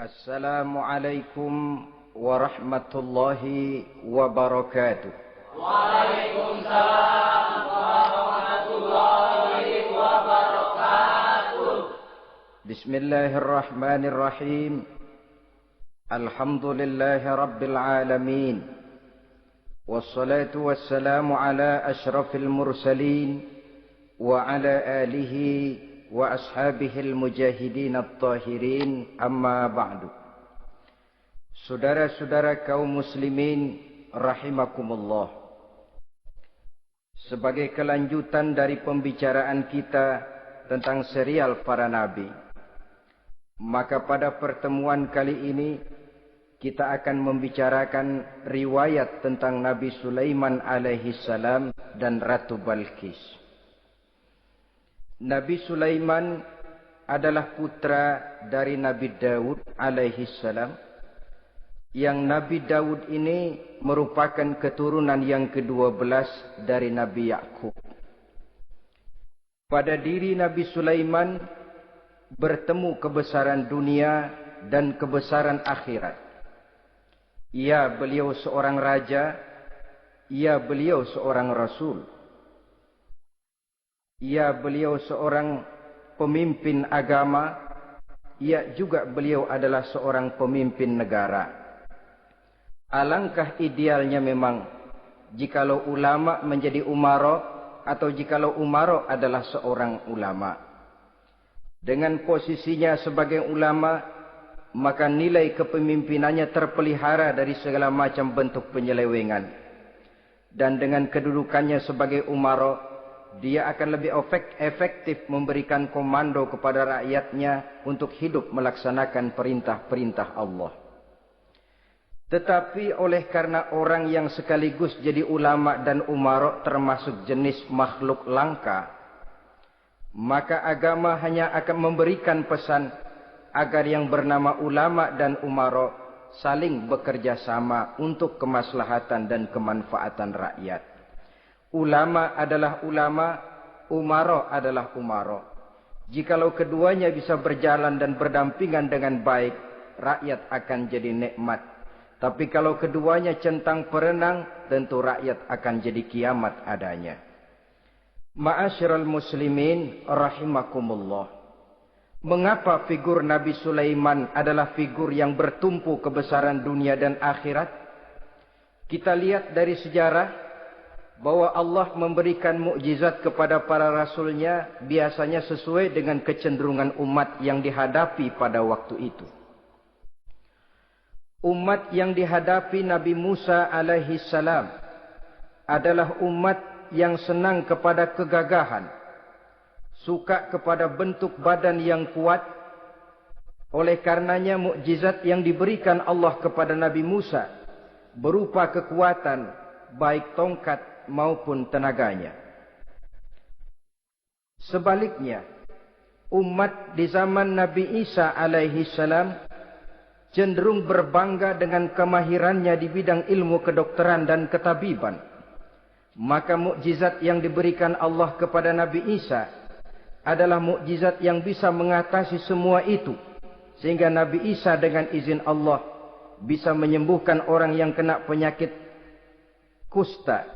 Assalamualaikum warahmatullahi wabarakatuh. Waalaikumsalam warahmatullahi wabarakatuh. Bismillahirrahmanirrahim. Alhamdulillahi rabbil alamin. Wassalatu wassalamu ala ashrafil mursalin wa ala alihi wa ashabihil mujahidin at-tahirin, amma ba'du. Saudara-saudara kaum muslimin rahimakumullah. Sebagai kelanjutan dari pembicaraan kita tentang serial para nabi, maka pada pertemuan kali ini kita akan membicarakan riwayat tentang Nabi Sulaiman alaihi salam dan Ratu Balqis. Nabi Sulaiman adalah putra dari Nabi Daud alaihi salam, yang Nabi Daud ini merupakan keturunan yang ke-12 dari Nabi Yakub. Pada diri Nabi Sulaiman bertemu kebesaran dunia dan kebesaran akhirat. Ya, beliau seorang raja, ya, beliau seorang rasul. Ya, beliau seorang pemimpin agama. Ya, juga beliau adalah seorang pemimpin negara. Alangkah idealnya memang jikalau ulama menjadi umara, atau jikalau umara adalah seorang ulama. Dengan posisinya sebagai ulama, maka nilai kepemimpinannya terpelihara dari segala macam bentuk penyelewengan. Dan dengan kedudukannya sebagai umara, dia akan lebih efektif memberikan komando kepada rakyatnya untuk hidup melaksanakan perintah-perintah Allah. Tetapi oleh karena orang yang sekaligus jadi ulama dan umara termasuk jenis makhluk langka, maka agama hanya akan memberikan pesan agar yang bernama ulama dan umara saling bekerja sama untuk kemaslahatan dan kemanfaatan rakyat. Ulama adalah ulama, umara adalah umara. Jikalau keduanya bisa berjalan dan berdampingan dengan baik, rakyat akan jadi nikmat. Tapi kalau keduanya centang perenang, tentu rakyat akan jadi kiamat adanya. Ma'asyiral muslimin rahimakumullah. Mengapa figur Nabi Sulaiman adalah figur yang bertumpu kebesaran dunia dan akhirat? Kita lihat dari sejarah bahwa Allah memberikan mukjizat kepada para rasulnya biasanya sesuai dengan kecenderungan umat yang dihadapi pada waktu itu. Umat yang dihadapi Nabi Musa alaihi salam adalah umat yang senang kepada kegagahan, suka kepada bentuk badan yang kuat. Oleh karenanya mukjizat yang diberikan Allah kepada Nabi Musa berupa kekuatan, baik tongkat maupun tenaganya. Sebaliknya, umat di zaman Nabi Isa alaihi salam cenderung berbangga dengan kemahirannya di bidang ilmu kedokteran dan ketabiban. Maka mukjizat yang diberikan Allah kepada Nabi Isa adalah mukjizat yang bisa mengatasi semua itu, sehingga Nabi Isa dengan izin Allah bisa menyembuhkan orang yang kena penyakit kusta,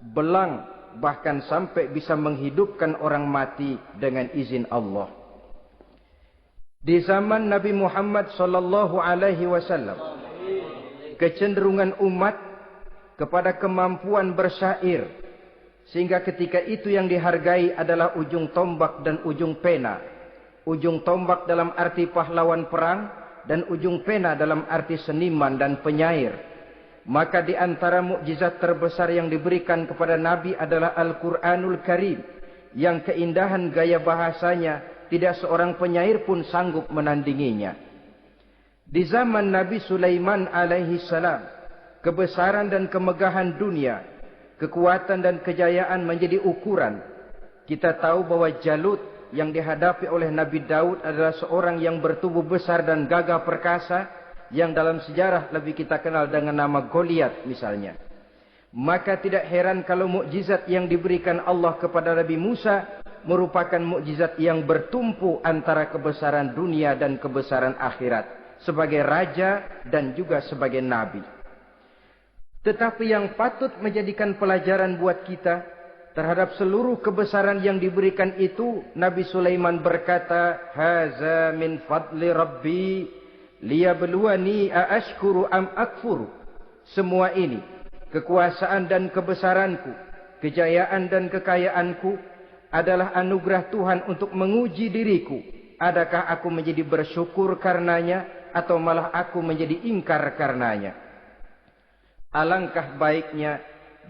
belang, bahkan sampai bisa menghidupkan orang mati dengan izin Allah. Di zaman Nabi Muhammad sallallahu alaihi wasallam, kecenderungan umat kepada kemampuan bersyair, sehingga ketika itu yang dihargai adalah ujung tombak dan ujung pena. Ujung tombak dalam arti pahlawan perang, dan ujung pena dalam arti seniman dan penyair. Maka di antara mukjizat terbesar yang diberikan kepada Nabi adalah Al-Quranul Karim, yang keindahan gaya bahasanya tidak seorang penyair pun sanggup menandinginya. Di zaman Nabi Sulaiman alaihi salam, kebesaran dan kemegahan dunia, kekuatan dan kejayaan menjadi ukuran. Kita tahu bahwa Jalut yang dihadapi oleh Nabi Daud adalah seorang yang bertubuh besar dan gagah perkasa, yang dalam sejarah lebih kita kenal dengan nama Goliat misalnya. Maka tidak heran kalau mukjizat yang diberikan Allah kepada Nabi Musa merupakan mukjizat yang bertumpu antara kebesaran dunia dan kebesaran akhirat, sebagai raja dan juga sebagai nabi. Tetapi yang patut menjadikan pelajaran buat kita terhadap seluruh kebesaran yang diberikan itu, Nabi Sulaiman berkata, "Haza min fadli Rabbi liyabluwani aashkuru am akfuru." Semua ini, kekuasaan dan kebesaranku, kejayaan dan kekayaanku, adalah anugerah Tuhan untuk menguji diriku. Adakah aku menjadi bersyukur karenanya atau malah aku menjadi ingkar karenanya? Alangkah baiknya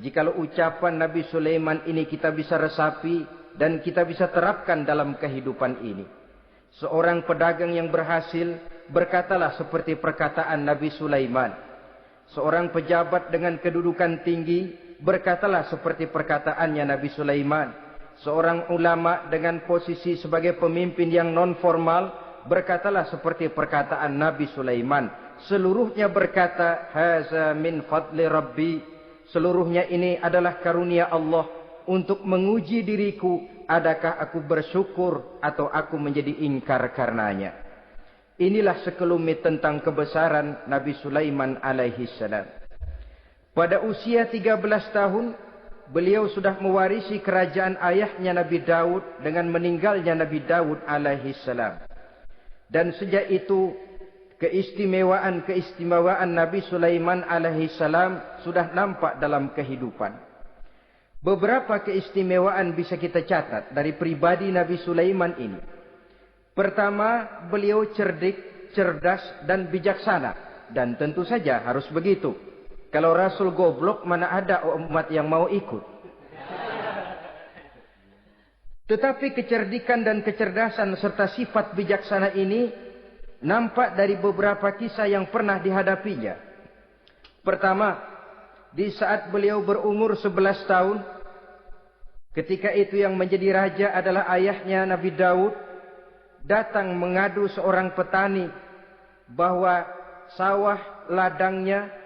jikalau ucapan Nabi Sulaiman ini kita bisa resapi dan kita bisa terapkan dalam kehidupan ini. Seorang pedagang yang berhasil berkatalah seperti perkataan Nabi Sulaiman. Seorang pejabat dengan kedudukan tinggi berkatalah seperti perkataannya Nabi Sulaiman. Seorang ulama dengan posisi sebagai pemimpin yang non formal berkatalah seperti perkataan Nabi Sulaiman. Seluruhnya berkata, "Haza min fadli Rabbi." Seluruhnya ini adalah karunia Allah untuk menguji diriku, adakah aku bersyukur atau aku menjadi ingkar karenanya. Inilah sekelumit tentang kebesaran Nabi Sulaiman alaihi salam. Pada usia 13 tahun, beliau sudah mewarisi kerajaan ayahnya Nabi Daud dengan meninggalnya Nabi Daud alaihi salam. Dan sejak itu, keistimewaan Nabi Sulaiman alaihi salam sudah nampak dalam kehidupan. Beberapa keistimewaan bisa kita catat dari pribadi Nabi Sulaiman ini. Pertama, beliau cerdik, cerdas dan bijaksana. Dan tentu saja harus begitu. Kalau Rasul goblok, mana ada umat yang mau ikut. Tetapi kecerdikan dan kecerdasan serta sifat bijaksana ini nampak dari beberapa kisah yang pernah dihadapinya. Pertama, di saat beliau berumur 11 tahun, ketika itu yang menjadi raja adalah ayahnya Nabi Daud, datang mengadu seorang petani bahwa sawah ladangnya,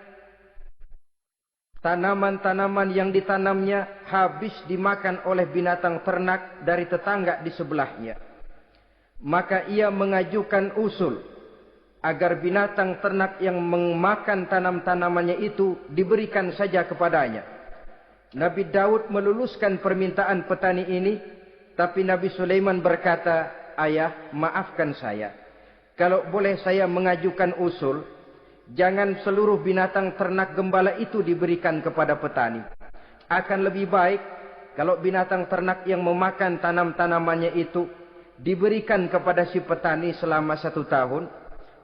tanaman-tanaman yang ditanamnya habis dimakan oleh binatang ternak dari tetangga di sebelahnya. Maka ia mengajukan usul agar binatang ternak yang memakan tanam-tanamannya itu diberikan saja kepadanya. Nabi Daud meluluskan permintaan petani ini, tapi Nabi Sulaiman berkata, "Ayah, maafkan saya. Kalau boleh saya mengajukan usul, jangan seluruh binatang ternak gembala itu diberikan kepada petani. Akan lebih baik kalau binatang ternak yang memakan tanam-tanamannya itu diberikan kepada si petani selama 1 tahun.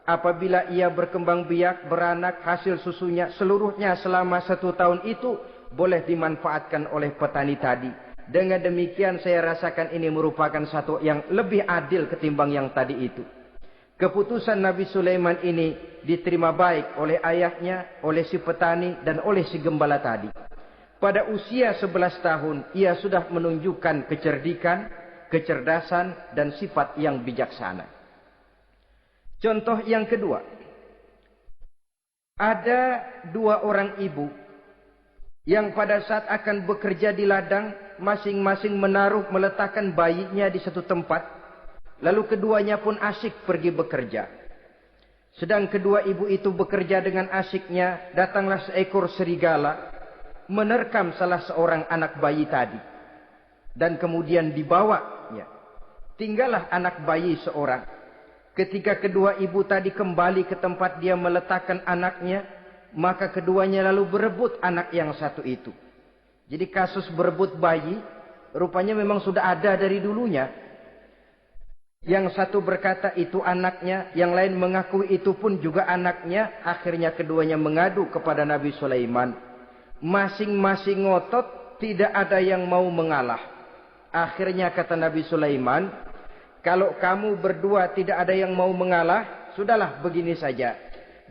Apabila ia berkembang biak, beranak, hasil susunya seluruhnya selama 1 tahun itu boleh dimanfaatkan oleh petani tadi. Dengan demikian saya rasakan ini merupakan satu yang lebih adil ketimbang yang tadi itu." Keputusan Nabi Sulaiman ini diterima baik oleh ayahnya, oleh si petani dan oleh si gembala tadi. Pada usia 11 tahun ia sudah menunjukkan kecerdikan, kecerdasan dan sifat yang bijaksana. Contoh yang kedua, ada 2 orang ibu yang pada saat akan bekerja di ladang, masing-masing meletakkan bayinya di satu tempat, lalu keduanya pun asyik pergi bekerja. Sedang kedua ibu itu bekerja dengan asyiknya, datanglah seekor serigala menerkam salah seorang anak bayi tadi dan kemudian dibawanya. Tinggallah anak bayi seorang. Ketika kedua ibu tadi kembali ke tempat dia meletakkan anaknya, maka keduanya lalu berebut anak yang satu itu. Jadi kasus berebut bayi rupanya memang sudah ada dari dulunya. Yang satu berkata itu anaknya, yang lain mengaku itu pun juga anaknya. Akhirnya keduanya mengadu kepada Nabi Sulaiman. Masing-masing ngotot, tidak ada yang mau mengalah. Akhirnya kata Nabi Sulaiman, "Kalau kamu berdua tidak ada yang mau mengalah, sudahlah begini saja.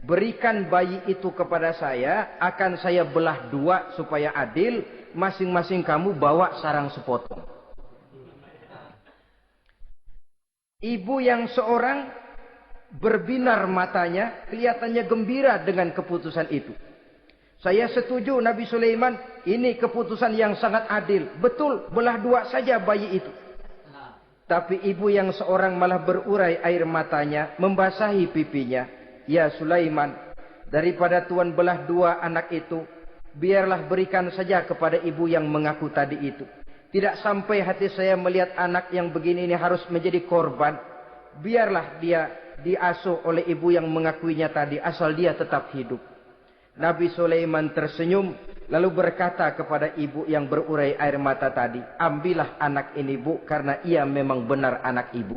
Berikan bayi itu kepada saya, akan saya belah 2 supaya adil. Masing-masing kamu bawa sarang sepotong." Ibu yang seorang berbinar matanya, kelihatannya gembira dengan keputusan itu. "Saya setuju Nabi Sulaiman, ini keputusan yang sangat adil. Betul, belah 2 saja bayi itu." Tapi ibu yang seorang malah berurai air matanya, membasahi pipinya. "Ya Sulaiman, daripada Tuhan belah dua anak itu, biarlah berikan saja kepada ibu yang mengaku tadi itu. Tidak sampai hati saya melihat anak yang begini ini harus menjadi korban. Biarlah dia diasuh oleh ibu yang mengakuinya tadi, asal dia tetap hidup." Nabi Sulaiman tersenyum, lalu berkata kepada ibu yang berurai air mata tadi, "Ambillah anak ini, Bu, karena ia memang benar anak ibu.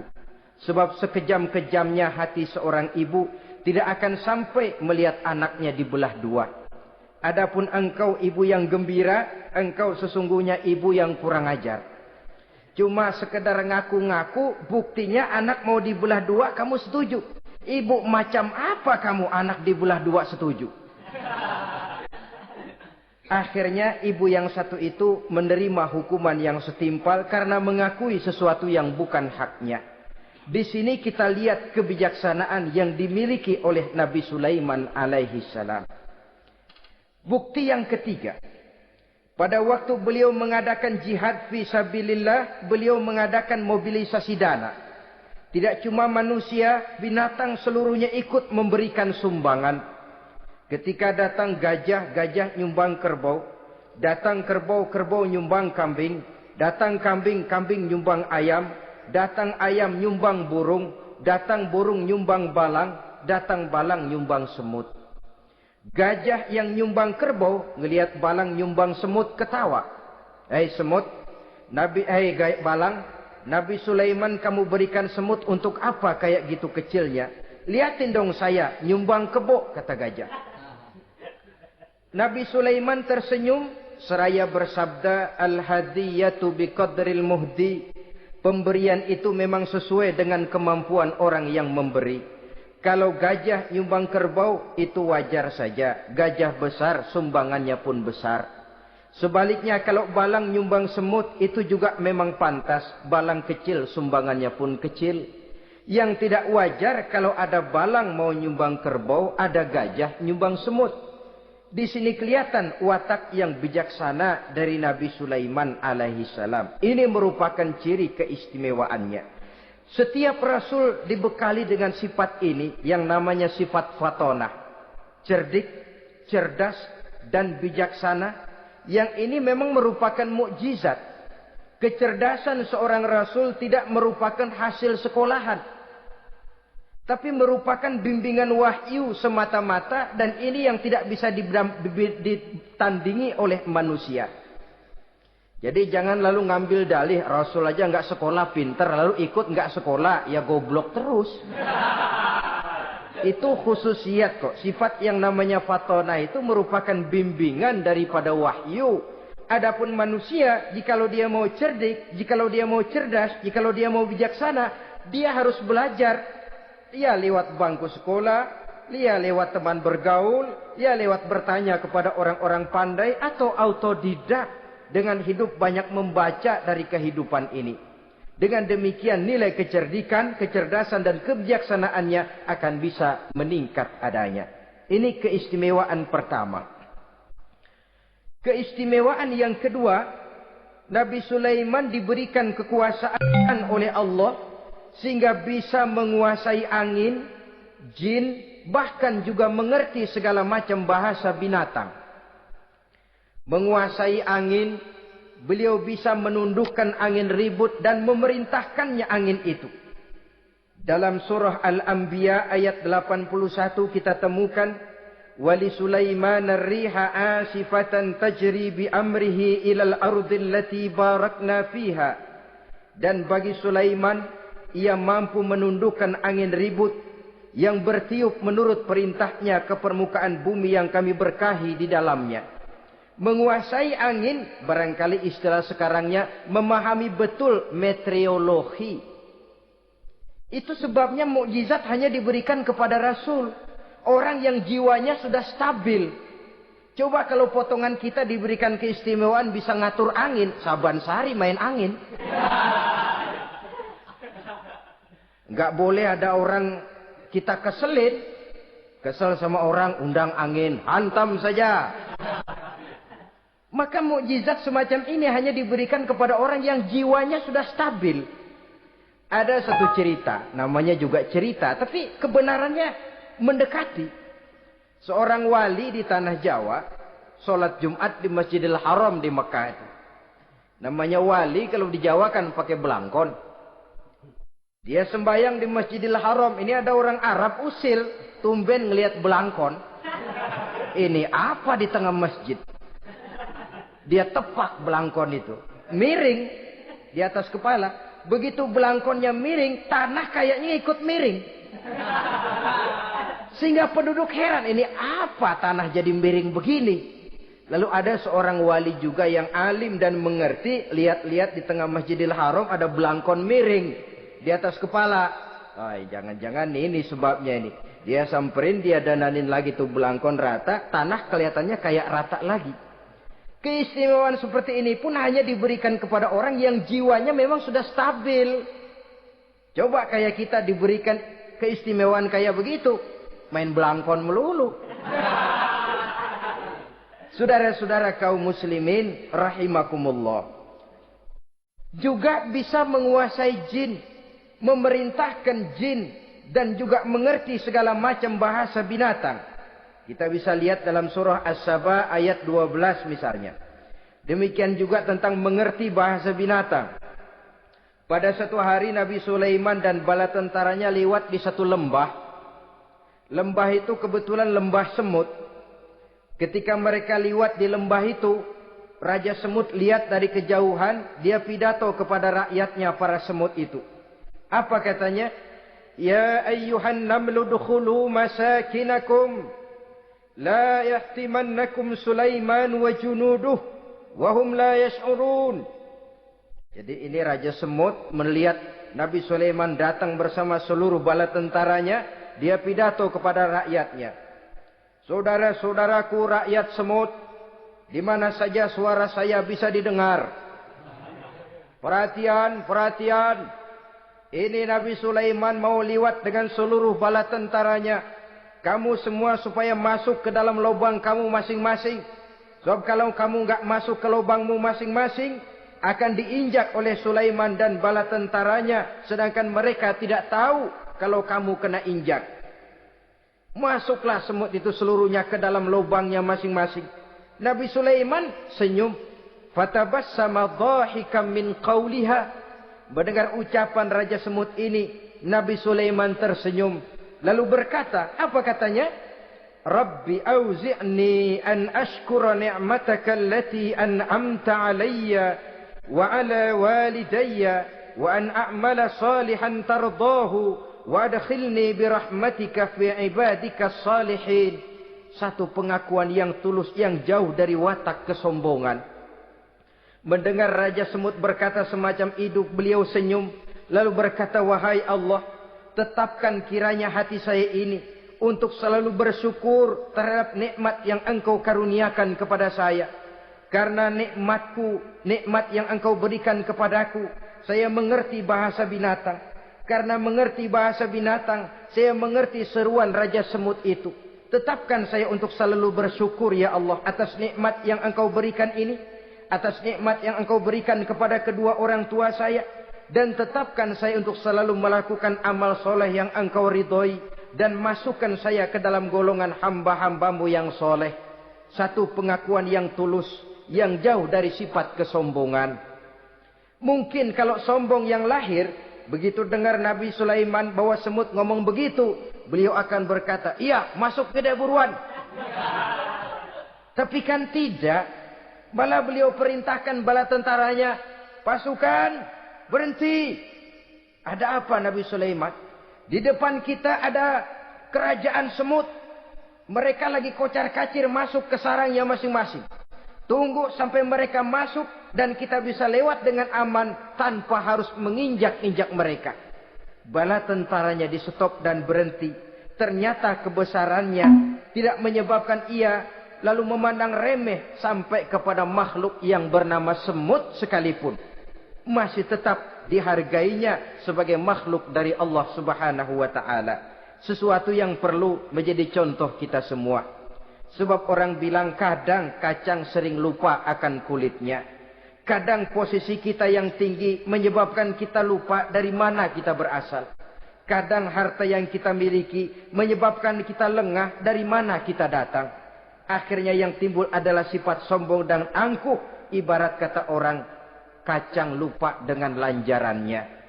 Sebab sekejam-kejamnya hati seorang ibu tidak akan sampai melihat anaknya dibelah dua. Adapun engkau ibu yang gembira, engkau sesungguhnya ibu yang kurang ajar. Cuma sekedar ngaku-ngaku, buktinya anak mau dibelah dua kamu setuju. Ibu macam apa kamu anak dibelah dua setuju?" Akhirnya ibu yang satu itu menerima hukuman yang setimpal karena mengakui sesuatu yang bukan haknya. Di sini kita lihat kebijaksanaan yang dimiliki oleh Nabi Sulaiman alaihi salam. Bukti yang ketiga. Pada waktu beliau mengadakan jihad fi sabilillah, beliau mengadakan mobilisasi dana. Tidak cuma manusia, binatang seluruhnya ikut memberikan sumbangan. Ketika datang gajah, gajah nyumbang kerbau. Datang kerbau, kerbau nyumbang kambing. Datang kambing, kambing nyumbang ayam. Datang ayam nyumbang burung. Datang burung nyumbang balang. Datang balang nyumbang semut. Gajah yang nyumbang kerbau ngelihat balang nyumbang semut ketawa. "Hei semut, balang, Nabi Sulaiman kamu berikan semut untuk apa kayak gitu kecilnya? Lihatin dong saya nyumbang kebo," kata gajah. Nabi Sulaiman tersenyum seraya bersabda, "Al-hadiyatu biqadril muhdi." Pemberian itu memang sesuai dengan kemampuan orang yang memberi. Kalau gajah nyumbang kerbau, itu wajar saja. Gajah besar, sumbangannya pun besar. Sebaliknya kalau balang nyumbang semut, itu juga memang pantas. Balang kecil, sumbangannya pun kecil. Yang tidak wajar kalau ada balang mau nyumbang kerbau, ada gajah nyumbang semut. Di sini kelihatan watak yang bijaksana dari Nabi Sulaiman alaihi salam. Ini merupakan ciri keistimewaannya. Setiap rasul dibekali dengan sifat ini yang namanya sifat fatonah. Cerdik, cerdas, dan bijaksana. Yang ini memang merupakan mukjizat. Kecerdasan seorang rasul tidak merupakan hasil sekolahan. Tapi merupakan bimbingan wahyu semata-mata. Dan ini yang tidak bisa ditandingi oleh manusia. Jadi jangan lalu ngambil dalih Rasul aja nggak sekolah pinter. Lalu ikut nggak sekolah. Ya goblok terus. Itu khususiat kok. Sifat yang namanya fatona itu merupakan bimbingan daripada wahyu. Adapun manusia, jikalau dia mau cerdik, jikalau dia mau cerdas, jikalau dia mau bijaksana, dia harus belajar. Dia lewat bangku sekolah, dia lewat teman bergaul, dia lewat bertanya kepada orang-orang pandai, atau autodidak dengan hidup banyak membaca dari kehidupan ini. Dengan demikian nilai kecerdikan, kecerdasan dan kebijaksanaannya akan bisa meningkat adanya. Ini keistimewaan pertama. Keistimewaan yang kedua, Nabi Sulaiman diberikan kekuasaan oleh Allah sehingga bisa menguasai angin, jin, bahkan juga mengerti segala macam bahasa binatang. Menguasai angin, beliau bisa menundukkan angin ribut dan memerintahkannya angin itu. Dalam surah Al-Anbiya ayat 81 kita temukan, "Wali Sulaiman ar-riha asifatan tajri bi amrihi ilal ardil lati barakna fiha." Dan bagi Sulaiman, ia mampu menundukkan angin ribut yang bertiup menurut perintahnya ke permukaan bumi yang kami berkahi di dalamnya. Menguasai angin, barangkali istilah sekarangnya, memahami betul meteorologi. Itu sebabnya mukjizat hanya diberikan kepada Rasul. Orang yang jiwanya sudah stabil. Coba kalau potongan kita diberikan keistimewaan bisa ngatur angin, Saban Sari main angin. Nggak boleh ada orang kita keselin. Kesel sama orang, undang angin, hantam saja. Maka mukjizat semacam ini hanya diberikan kepada orang yang jiwanya sudah stabil. Ada satu cerita, namanya juga cerita, tapi kebenarannya mendekati. Seorang wali di tanah Jawa sholat Jumat di Masjidil Haram di Mekah itu. Namanya wali kalau di Jawa kan pakai belangkon. Dia sembahyang di Masjidil Haram. Ini ada orang Arab usil, tumben ngelihat belangkon. Ini apa di tengah masjid? Dia tepak belangkon itu, miring di atas kepala. Begitu belangkonnya miring, tanah kayaknya ikut miring. Sehingga penduduk heran, ini apa tanah jadi miring begini? Lalu ada seorang wali juga yang alim dan mengerti, lihat-lihat di tengah Masjidil Haram ada belangkon miring di atas kepala. Jangan-jangan ini sebabnya ini. Dia samperin, dia dananin lagi tuh belangkon rata, tanah kelihatannya kayak rata lagi. Keistimewaan seperti ini pun hanya diberikan kepada orang yang jiwanya memang sudah stabil. Coba kayak kita diberikan keistimewaan kayak begitu, main belangkon melulu. Saudara-saudara kaum muslimin rahimakumullah. Juga bisa menguasai jin, memerintahkan jin, dan juga mengerti segala macam bahasa binatang. Kita bisa lihat dalam surah As-Saba ayat 12 misalnya. Demikian juga tentang mengerti bahasa binatang. Pada satu hari Nabi Sulaiman dan bala tentaranya lewat di satu lembah. Lembah itu kebetulan lembah semut. Ketika mereka lewat di lembah itu, Raja Semut lihat dari kejauhan, dia pidato kepada rakyatnya para semut itu. Apa katanya? Ya ayyuhan namlu dukhulu masakinakum. La yahtimannakum Sulaiman wa junuduh wa hum la yash'urun. Jadi ini Raja Semut melihat Nabi Sulaiman datang bersama seluruh bala tentaranya, dia pidato kepada rakyatnya. Saudara-saudaraku rakyat semut, di mana saja suara saya bisa didengar. Perhatian, perhatian. Ini Nabi Sulaiman mau liwat dengan seluruh bala tentaranya. Kamu semua supaya masuk ke dalam lubang kamu masing-masing. Sebab kalau kamu enggak masuk ke lubangmu masing-masing, akan diinjak oleh Sulaiman dan bala tentaranya. Sedangkan mereka tidak tahu kalau kamu kena injak. Masuklah semut itu seluruhnya ke dalam lubangnya masing-masing. Nabi Sulaiman senyum. Fatabassama dhahikam min qawliha. Mendengar ucapan Raja Semut ini, Nabi Sulaiman tersenyum. Lalu berkata, apa katanya? Rabbi auzi'ni an ashkura ni'mataka allati an'amta alayya wa ala walidayya wa an a'mala salihan tardahu wa adkhilni birahmatika fi ibadika salihin. Satu pengakuan yang tulus yang jauh dari watak kesombongan. Mendengar Raja Semut berkata semacam itu, beliau senyum lalu berkata, wahai Allah, tetapkan kiranya hati saya ini untuk selalu bersyukur terhadap nikmat yang engkau karuniakan kepada saya. Karena nikmatku, nikmat yang engkau berikan kepadaku, saya mengerti bahasa binatang. Karena mengerti bahasa binatang, saya mengerti seruan Raja Semut itu. Tetapkan saya untuk selalu bersyukur ya Allah atas nikmat yang engkau berikan ini. Atas nikmat yang engkau berikan kepada kedua orang tua saya. Dan tetapkan saya untuk selalu melakukan amal soleh yang engkau ridhoi. Dan masukkan saya ke dalam golongan hamba-hambamu yang soleh. Satu pengakuan yang tulus. Yang jauh dari sifat kesombongan. Mungkin kalau sombong yang lahir. Begitu dengar Nabi Sulaiman bahwa semut ngomong begitu. Beliau akan berkata, iya masuk ke buruan. Tapi kan tidak. Malah beliau perintahkan bala tentaranya. Pasukan. Berhenti. Ada apa Nabi Sulaiman? Di depan kita ada kerajaan semut. Mereka lagi kocar-kacir masuk ke sarangnya masing-masing. Tunggu sampai mereka masuk dan kita bisa lewat dengan aman tanpa harus menginjak-injak mereka. Bala tentaranya di stop dan berhenti. Ternyata kebesarannya tidak menyebabkan ia lalu memandang remeh sampai kepada makhluk yang bernama semut sekalipun. Masih tetap dihargainya sebagai makhluk dari Allah Subhanahu wa ta'ala. Sesuatu yang perlu menjadi contoh kita semua. Sebab orang bilang kadang kacang sering lupa akan kulitnya. Kadang posisi kita yang tinggi menyebabkan kita lupa dari mana kita berasal. Kadang harta yang kita miliki menyebabkan kita lengah dari mana kita datang. Akhirnya yang timbul adalah sifat sombong dan angkuh. Ibarat kata orang, kacang lupa dengan lanjarannya.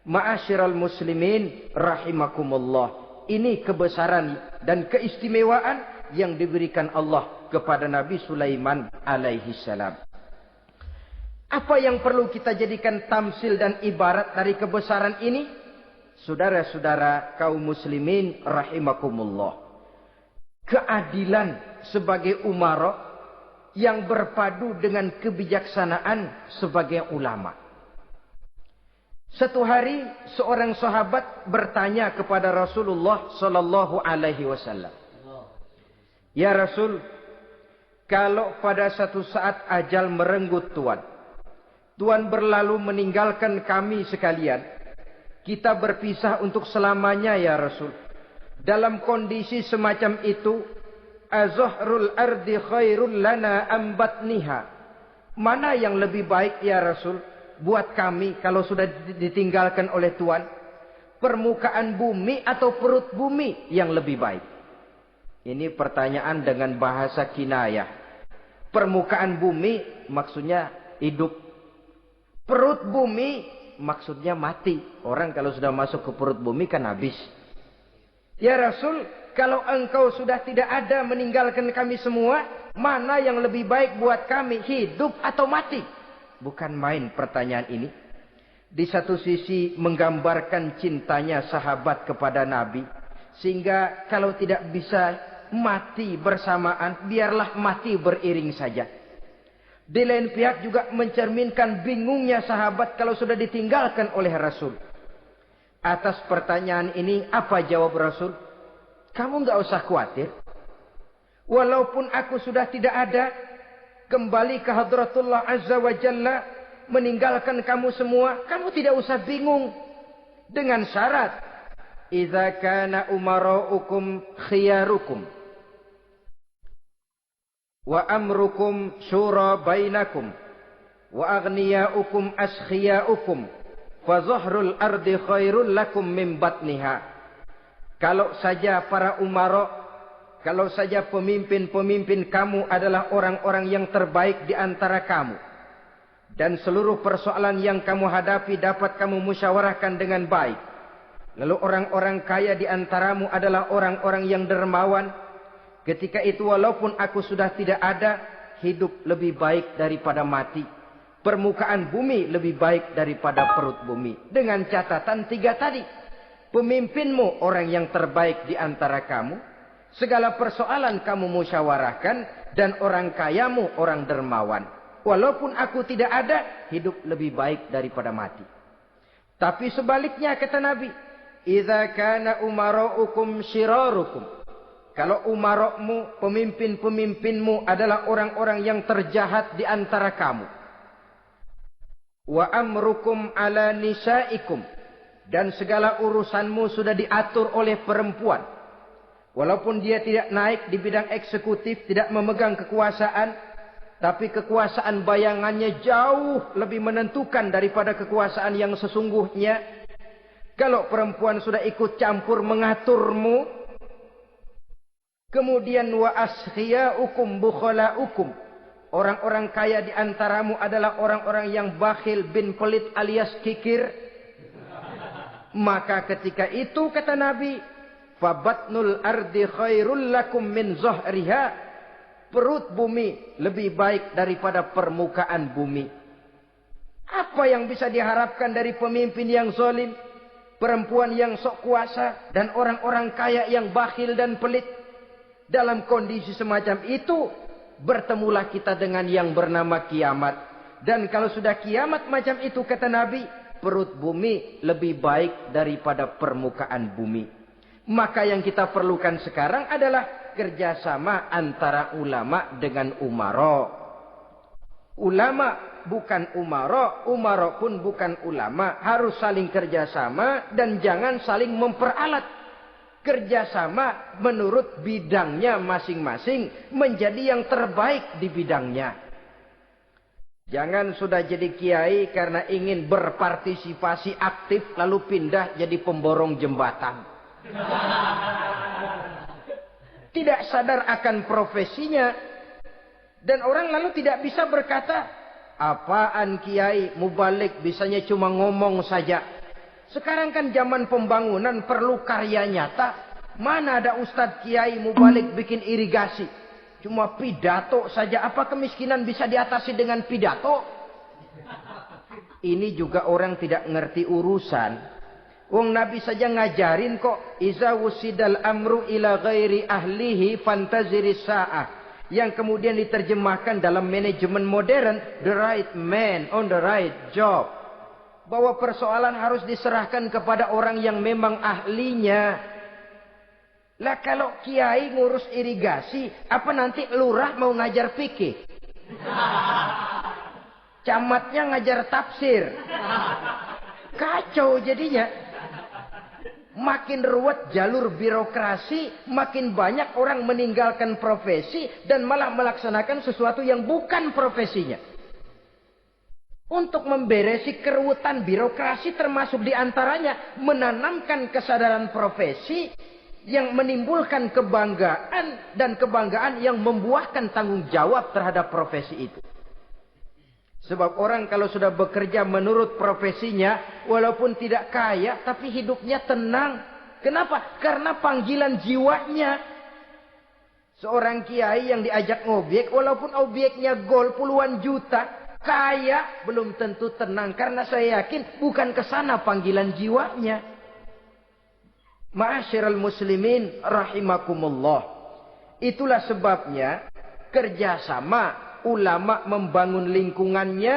Ma'asyiral muslimin rahimakumullah. Ini kebesaran dan keistimewaan yang diberikan Allah kepada Nabi Sulaiman alaihi salam. Apa yang perlu kita jadikan tamsil dan ibarat dari kebesaran ini? Saudara-saudara kaum muslimin rahimakumullah. Keadilan sebagai umara yang berpadu dengan kebijaksanaan sebagai ulama. Satu hari seorang sahabat bertanya kepada Rasulullah sallallahu alaihi wasallam. Ya Rasul, kalau pada satu saat ajal merenggut Tuhan berlalu meninggalkan kami sekalian, kita berpisah untuk selamanya ya Rasul. Dalam kondisi semacam itu, azahrul ardi khairul lana am batniha. Mana yang lebih baik ya Rasul buat kami kalau sudah ditinggalkan oleh Tuhan? Permukaan bumi atau perut bumi yang lebih baik? Ini pertanyaan dengan bahasa kinayah. Permukaan bumi maksudnya hidup. Perut bumi maksudnya mati. Orang kalau sudah masuk ke perut bumi kan habis. Ya Rasul, kalau engkau sudah tidak ada meninggalkan kami semua, mana yang lebih baik buat kami, hidup atau mati? Bukan main pertanyaan ini. Di satu sisi menggambarkan cintanya sahabat kepada Nabi. Sehingga kalau tidak bisa mati bersamaan, biarlah mati beriring saja. Di lain pihak juga mencerminkan bingungnya sahabat kalau sudah ditinggalkan oleh Rasul. Atas pertanyaan ini apa jawab Rasul? Kamu enggak usah khawatir. Walaupun aku sudah tidak ada, kembali ke hadratullah azza wa jalla, meninggalkan kamu semua, kamu tidak usah bingung. Dengan syarat, idza kana umaraukum khiyarukum wa amrukum syura bainakum wa aghniyaukum askhiyaukum fa zahrul ardi khairul lakum min batniha. Kalau saja para umara, kalau saja pemimpin-pemimpin kamu adalah orang-orang yang terbaik di antara kamu, dan seluruh persoalan yang kamu hadapi dapat kamu musyawarahkan dengan baik, lalu orang-orang kaya di antaramu adalah orang-orang yang dermawan, ketika itu walaupun aku sudah tidak ada, hidup lebih baik daripada mati. Permukaan bumi lebih baik daripada perut bumi. Dengan catatan tiga tadi. Pemimpinmu orang yang terbaik di antara kamu. Segala persoalan kamu musyawarahkan. Dan orang kayamu orang dermawan. Walaupun aku tidak ada, hidup lebih baik daripada mati. Tapi sebaliknya kata Nabi. Idza kana umaraukum syirarukum. Kalau umarokmu, pemimpin-pemimpinmu adalah orang-orang yang terjahat di antara kamu. Wa amrukum ala nisaikum. Dan segala urusanmu sudah diatur oleh perempuan. Walaupun dia tidak naik di bidang eksekutif, tidak memegang kekuasaan, tapi kekuasaan bayangannya jauh lebih menentukan daripada kekuasaan yang sesungguhnya. Kalau perempuan sudah ikut campur mengaturmu, kemudian wa askhiyaukum bukhalaukum. Orang-orang kaya di antaramu adalah orang-orang yang bakhil bin pelit alias kikir. Maka ketika itu kata Nabi, fabatnul ardi khairul lakum min zahriha. Perut bumi lebih baik daripada permukaan bumi. Apa yang bisa diharapkan dari pemimpin yang zalim, perempuan yang sok kuasa, dan orang-orang kaya yang bakhil dan pelit? Dalam kondisi semacam itu, bertemulah kita dengan yang bernama kiamat. Dan kalau sudah kiamat macam itu kata Nabi, perut bumi lebih baik daripada permukaan bumi. Maka yang kita perlukan sekarang adalah kerjasama antara ulama dengan umara. Ulama bukan umara, umara pun bukan ulama. Harus saling kerjasama dan jangan saling memperalat. Kerjasama menurut bidangnya masing-masing menjadi yang terbaik di bidangnya. Jangan sudah jadi kiai karena ingin berpartisipasi aktif lalu pindah jadi pemborong jembatan. Tidak sadar akan profesinya. Dan orang lalu tidak bisa berkata, apaan kiai mubalik bisanya cuma ngomong saja. Sekarang kan zaman pembangunan perlu karya nyata. Mana ada ustadz kiai mubalik bikin irigasi. Cuma pidato saja. Apa kemiskinan bisa diatasi dengan pidato? Ini juga orang tidak ngerti urusan. Wong Nabi saja ngajarin kok. Iza wusidal amru ila ghairi ahlihi fantaziri sa'ah. Yang kemudian diterjemahkan dalam manajemen modern. The right man on the right job. Bahwa persoalan harus diserahkan kepada orang yang memang ahlinya. Lah kalau kiai ngurus irigasi, apa nanti lurah mau ngajar fikih? Camatnya ngajar tafsir. Kacau jadinya. Makin ruwet jalur birokrasi, makin banyak orang meninggalkan profesi dan malah melaksanakan sesuatu yang bukan profesinya. Untuk memberesi keruwetan birokrasi termasuk diantaranya menanamkan kesadaran profesi yang menimbulkan kebanggaan dan kebanggaan yang membuahkan tanggung jawab terhadap profesi itu. Sebab orang kalau sudah bekerja menurut profesinya, walaupun tidak kaya, tapi hidupnya tenang. Kenapa? Karena panggilan jiwanya. Seorang kiai yang diajak ngobjek, walaupun objeknya gol puluhan juta, kaya, belum tentu tenang. Karena saya yakin bukan ke sana panggilan jiwanya. Ma'asyiral muslimin rahimakumullah. Itulah sebabnya kerjasama ulama membangun lingkungannya,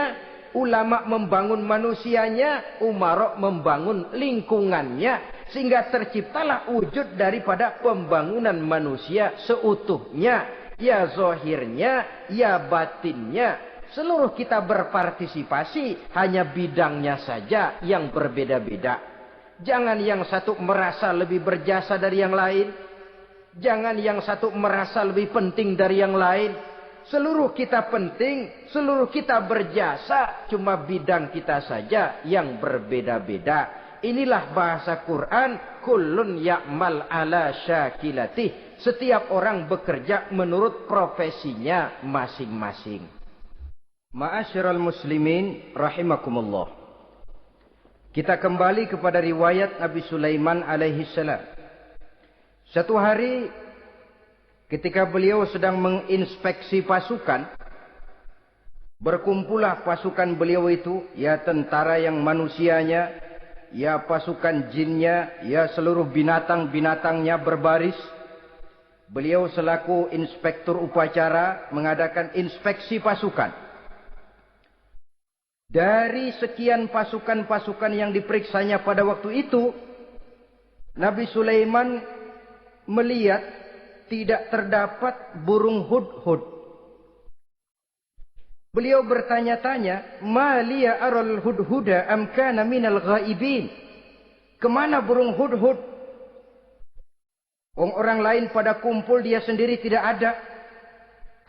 ulama membangun manusianya, umarok membangun lingkungannya, sehingga terciptalah wujud daripada pembangunan manusia seutuhnya, ya zahirnya, ya batinnya. Seluruh kita berpartisipasi, hanya bidangnya saja yang berbeda-beda. Jangan yang satu merasa lebih berjasa dari yang lain. Jangan yang satu merasa lebih penting dari yang lain. Seluruh kita penting, seluruh kita berjasa, cuma bidang kita saja yang berbeda-beda. Inilah bahasa Quran, kullun ya'mal ala syakilatih. Setiap orang bekerja menurut profesinya masing-masing. Ma'asyiral muslimin rahimakumullah. Kita kembali kepada riwayat Nabi Sulaiman alaihi salam. Satu hari ketika beliau sedang menginspeksi pasukan, berkumpullah pasukan beliau itu, ya tentara yang manusianya, ya pasukan jinnya, ya seluruh binatang-binatangnya berbaris. Beliau selaku inspektur upacara mengadakan inspeksi pasukan. Dari sekian pasukan-pasukan yang diperiksanya pada waktu itu, Nabi Sulaiman melihat tidak terdapat burung hudhud. Beliau bertanya-tanya, "Ma liya aral hudhuda am kana minal ghaibin?" Kemana burung hudhud? Orang lain pada kumpul, dia sendiri tidak ada.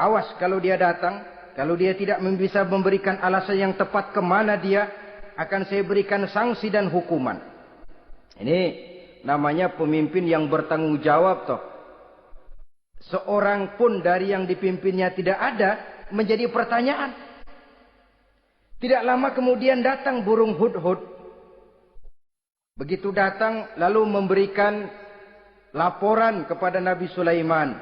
Awas kalau dia datang. Kalau dia tidak bisa memberikan alasan yang tepat kemana dia, akan saya berikan sanksi dan hukuman. Ini namanya pemimpin yang bertanggung jawab toh. Seorang pun dari yang dipimpinnya tidak ada, menjadi pertanyaan. Tidak lama kemudian datang burung hudhud. Begitu datang lalu memberikan laporan kepada Nabi Sulaiman.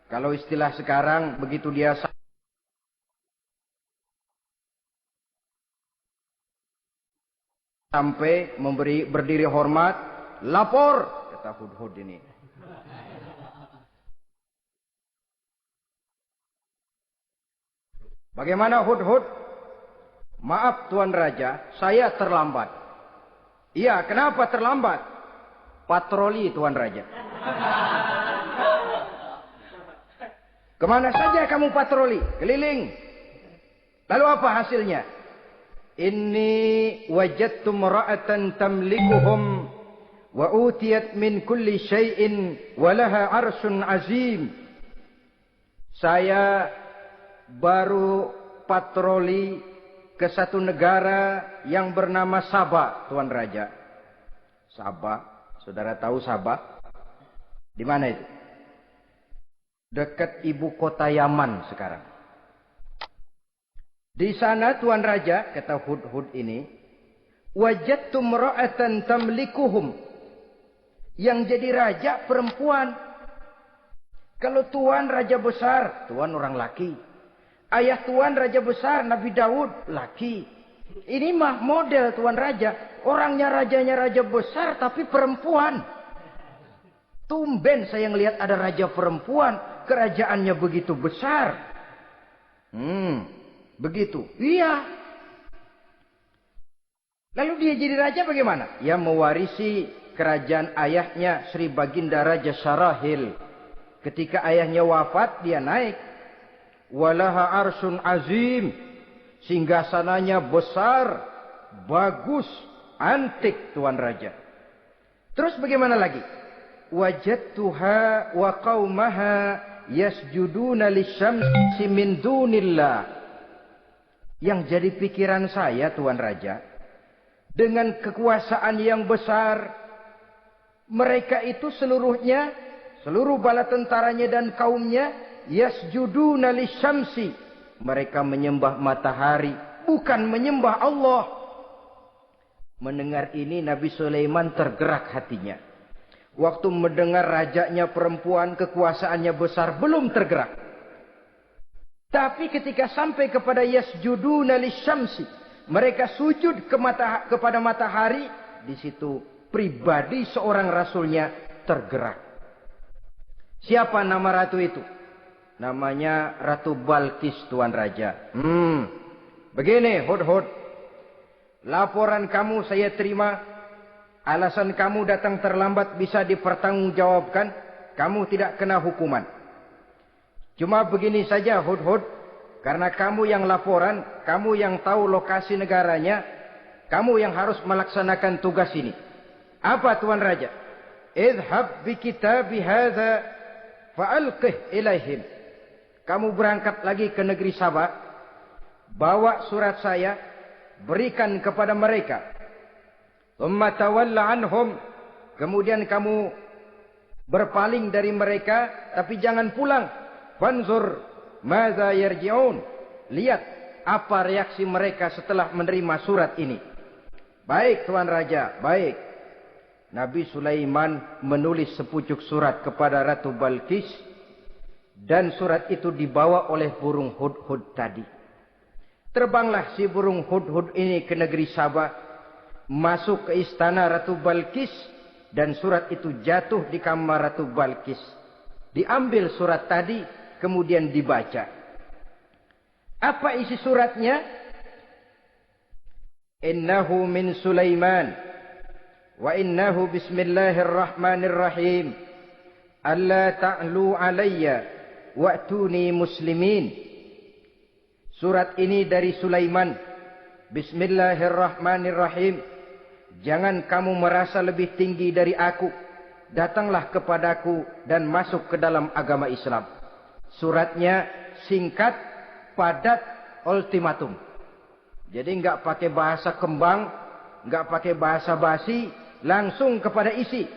Kalau istilah sekarang, begitu dia sampai berdiri hormat, lapor, kata hudhud ini. Bagaimana hudhud? Maaf Tuan Raja, saya terlambat. Iya, kenapa terlambat? Patroli Tuan Raja. Kemana saja kamu patroli? Keliling. Lalu apa hasilnya? Inni wajadtu mar'atan tamlikuhum wa utiyat min kulli syai'in wa laha 'arsyun 'azim. Saya baru patroli ke satu negara yang bernama Sabah, Tuan Raja. Sabah, saudara tahu Sabah? Di mana itu? Dekat ibu kota Yaman sekarang. Di sana Tuan Raja, kata Hudhud ini, wajadtu mra'atan tamlikuhum. Yang jadi raja perempuan. Kalau Tuan raja besar, Tuan orang laki. Ayah Tuan raja besar, Nabi Daud, laki. Ini mah model Tuan Raja. Orangnya rajanya raja besar tapi perempuan. Tumben saya ngelihat ada raja perempuan. Kerajaannya begitu besar. Begitu. Iya. Lalu dia jadi raja bagaimana? Ya mewarisi kerajaan ayahnya Sri Baginda Raja Sarahil. Ketika ayahnya wafat, dia naik. Walaha arsun azim. Singgasananya besar, bagus, antik Tuan Raja. Terus bagaimana lagi? Wajadtuha wa qaumaha yasjuduna lisyamsi min dunillah. Yang jadi pikiran saya Tuan Raja, dengan kekuasaan yang besar, mereka itu seluruhnya, seluruh bala tentaranya dan kaumnya, yasjuduna lisyamsi. Mereka menyembah matahari, bukan menyembah Allah. Mendengar ini Nabi Sulaiman tergerak hatinya. Waktu mendengar rajanya perempuan, kekuasaannya besar, belum tergerak. Tapi ketika sampai kepada yasjuduna lisyamsi, mereka sujud kepada matahari, di situ pribadi seorang rasulnya tergerak. Siapa nama ratu itu? Namanya Ratu Balkis Tuan Raja. Begini Hudhud. Laporan kamu saya terima. Alasan kamu datang terlambat bisa dipertanggungjawabkan. Kamu tidak kena hukuman. Cuma begini saja Hudhud. Karena kamu yang laporan, kamu yang tahu lokasi negaranya, kamu yang harus melaksanakan tugas ini. Apa Tuan Raja? Idhab bi kitabi hadza fa'alqih ilaihim. Kamu berangkat lagi ke negeri Sabah, bawa surat saya, berikan kepada mereka. Thumma tawalla anhum. Kemudian kamu berpaling dari mereka, tapi jangan pulang. Fanzur madza yarji'un. Lihat apa reaksi mereka setelah menerima surat ini. Baik Tuan Raja, baik. Nabi Sulaiman menulis sepucuk surat kepada Ratu Balkis. Dan surat itu dibawa oleh burung Hudhud tadi. Terbanglah si burung Hudhud ini ke negeri Sabah. Masuk ke istana Ratu Balkis. Dan surat itu jatuh di kamar Ratu Balkis. Diambil surat tadi. Kemudian dibaca. Apa isi suratnya? Innahu min Sulaiman. Wa innahu bismillahirrahmanirrahim. Alla ta'lu alayya. Wa'tuni muslimin. Surat ini dari Sulaiman. Bismillahirrahmanirrahim. Jangan kamu merasa lebih tinggi dari aku. Datanglah kepadaku dan masuk ke dalam agama Islam. Suratnya singkat, padat, ultimatum. Jadi enggak pakai bahasa kembang, enggak pakai bahasa basi, langsung kepada isi.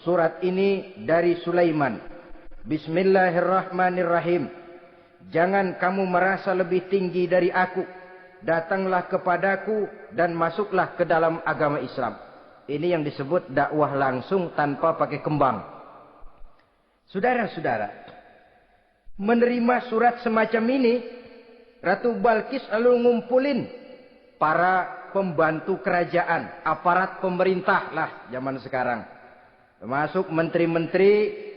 Surat ini dari Sulaiman. Bismillahirrahmanirrahim. Jangan kamu merasa lebih tinggi dari aku. Datanglah kepadaku dan masuklah ke dalam agama Islam. Ini yang disebut dakwah langsung tanpa pakai kembang. Saudara-saudara, menerima surat semacam ini, Ratu Balkis lalu ngumpulin para pembantu kerajaan, aparat pemerintah lah zaman sekarang. Termasuk menteri-menteri.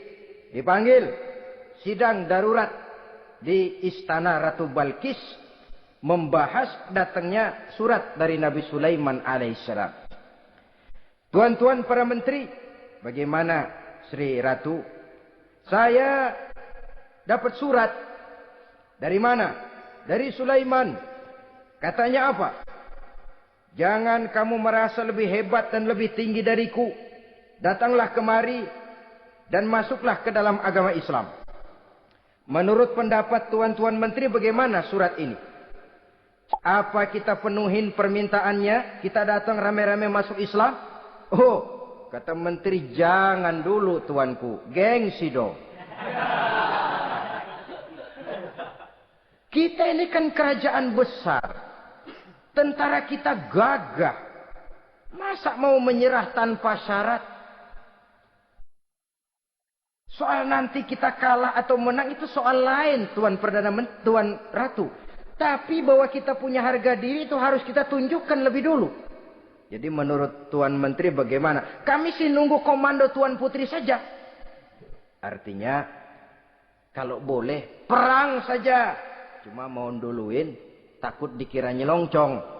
Dipanggil sidang darurat di istana Ratu Balkis membahas datangnya surat dari Nabi Sulaiman alaihissalam. Tuan-tuan para menteri, bagaimana Sri Ratu? Saya dapat surat. Dari mana? Dari Sulaiman. Katanya apa? Jangan kamu merasa lebih hebat dan lebih tinggi dariku. Datanglah kemari dan masuklah ke dalam agama Islam. Menurut pendapat tuan-tuan menteri bagaimana surat ini? Apa kita penuhin permintaannya? Kita datang rame-rame masuk Islam? Oh, kata menteri, jangan dulu tuanku. Gengsi dong. Kita ini kan kerajaan besar. Tentara kita gagah. Masa mau menyerah tanpa syarat? Soal nanti kita kalah atau menang itu soal lain, Tuan Perdana Menteri, Tuan Ratu. Tapi bahwa kita punya harga diri itu harus kita tunjukkan lebih dulu. Jadi menurut Tuan Menteri bagaimana? Kami sih nunggu komando Tuan Putri saja. Artinya kalau boleh perang saja. Cuma mau duluin takut dikira nyelongcong.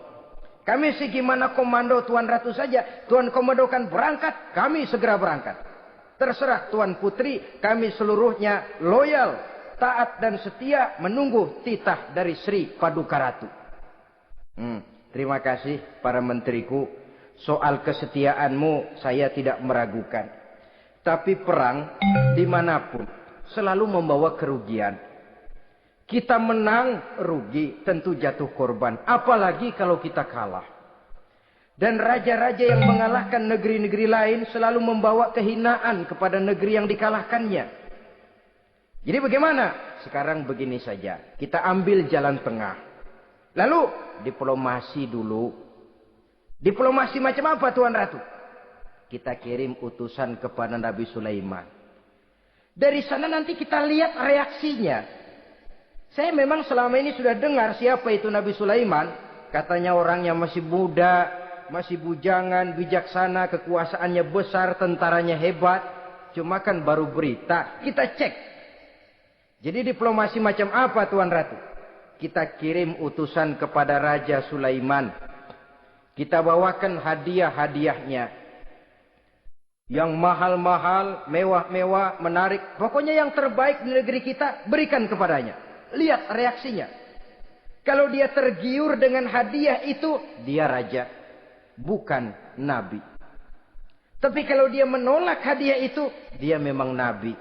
Kami sih gimana komando Tuan Ratu saja. Tuan komandokan berangkat, kami segera berangkat. Terserah Tuan Putri, kami seluruhnya loyal, taat dan setia menunggu titah dari Sri Paduka Ratu. Terima kasih para menteriku. Soal kesetiaanmu saya tidak meragukan. Tapi perang dimanapun selalu membawa kerugian. Kita menang, rugi, tentu jatuh korban. Apalagi kalau kita kalah. Dan raja-raja yang mengalahkan negeri-negeri lain selalu membawa kehinaan kepada negeri yang dikalahkannya. Jadi bagaimana? Sekarang begini saja. Kita ambil jalan tengah. Lalu diplomasi dulu. Diplomasi macam apa Tuan Ratu? Kita kirim utusan kepada Nabi Sulaiman. Dari sana nanti kita lihat reaksinya. Saya memang selama ini sudah dengar siapa itu Nabi Sulaiman. Katanya orangnya masih muda. Masih bujangan, bijaksana, kekuasaannya besar, tentaranya hebat. Cuma kan baru berita, kita cek. Jadi diplomasi macam apa Tuan Ratu? Kita kirim utusan kepada Raja Sulaiman. Kita bawakan hadiah-hadiahnya. Yang mahal-mahal, mewah-mewah, menarik. Pokoknya yang terbaik di negeri kita, berikan kepadanya. Lihat reaksinya. Kalau dia tergiur dengan hadiah itu, dia raja. Bukan nabi. Tapi kalau dia menolak hadiah itu, dia memang nabi.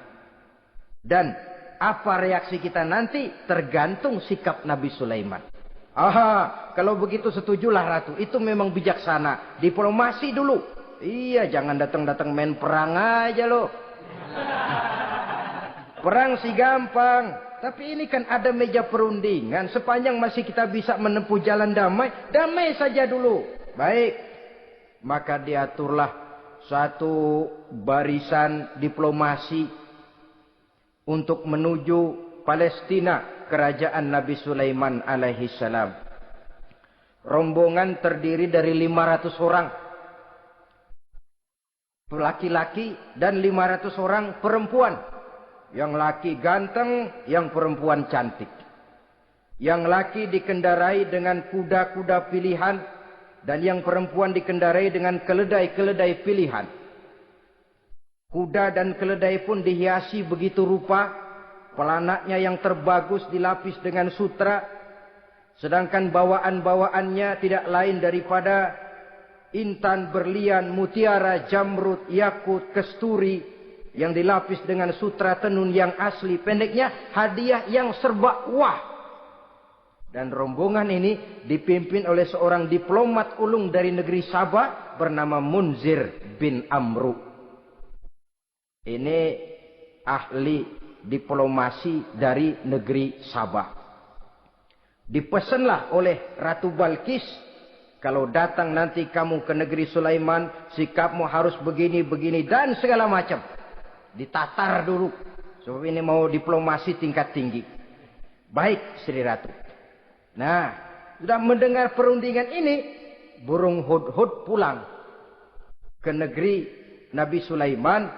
Dan apa reaksi kita nanti tergantung sikap Nabi Sulaiman. Aha, kalau begitu setujulah Ratu. Itu memang bijaksana. Diplomasi dulu. Iya, jangan datang-datang main perang aja loh. Perang sih gampang. Tapi ini kan ada meja perundingan. Sepanjang masih kita bisa menempuh jalan damai, damai saja dulu. Baik, maka diaturlah satu barisan diplomasi untuk menuju Palestina, kerajaan Nabi Sulaiman alaihi salam. Rombongan terdiri dari 500 orang laki-laki dan 500 orang perempuan. Yang laki ganteng, yang perempuan cantik. Yang laki dikendarai dengan kuda-kuda pilihan. Dan yang perempuan dikendarai dengan keledai-keledai pilihan. Kuda dan keledai pun dihiasi begitu rupa. Pelanaknya yang terbagus dilapis dengan sutra. Sedangkan bawaan-bawaannya tidak lain daripada intan, berlian, mutiara, jamrud, yakut, kesturi. Yang dilapis dengan sutra tenun yang asli. Pendeknya hadiah yang serba wah. Dan rombongan ini dipimpin oleh seorang diplomat ulung dari negeri Sabah bernama Munzir bin Amru. Ini ahli diplomasi dari negeri Sabah. Dipesanlah oleh Ratu Balkis, kalau datang nanti kamu ke negeri Sulaiman, sikapmu harus begini, begini dan segala macam. Ditatar dulu. Sebab ini mau diplomasi tingkat tinggi. Baik, Sri Ratu. Nah, sudah mendengar perundingan ini, burung hudhud pulang ke negeri Nabi Sulaiman.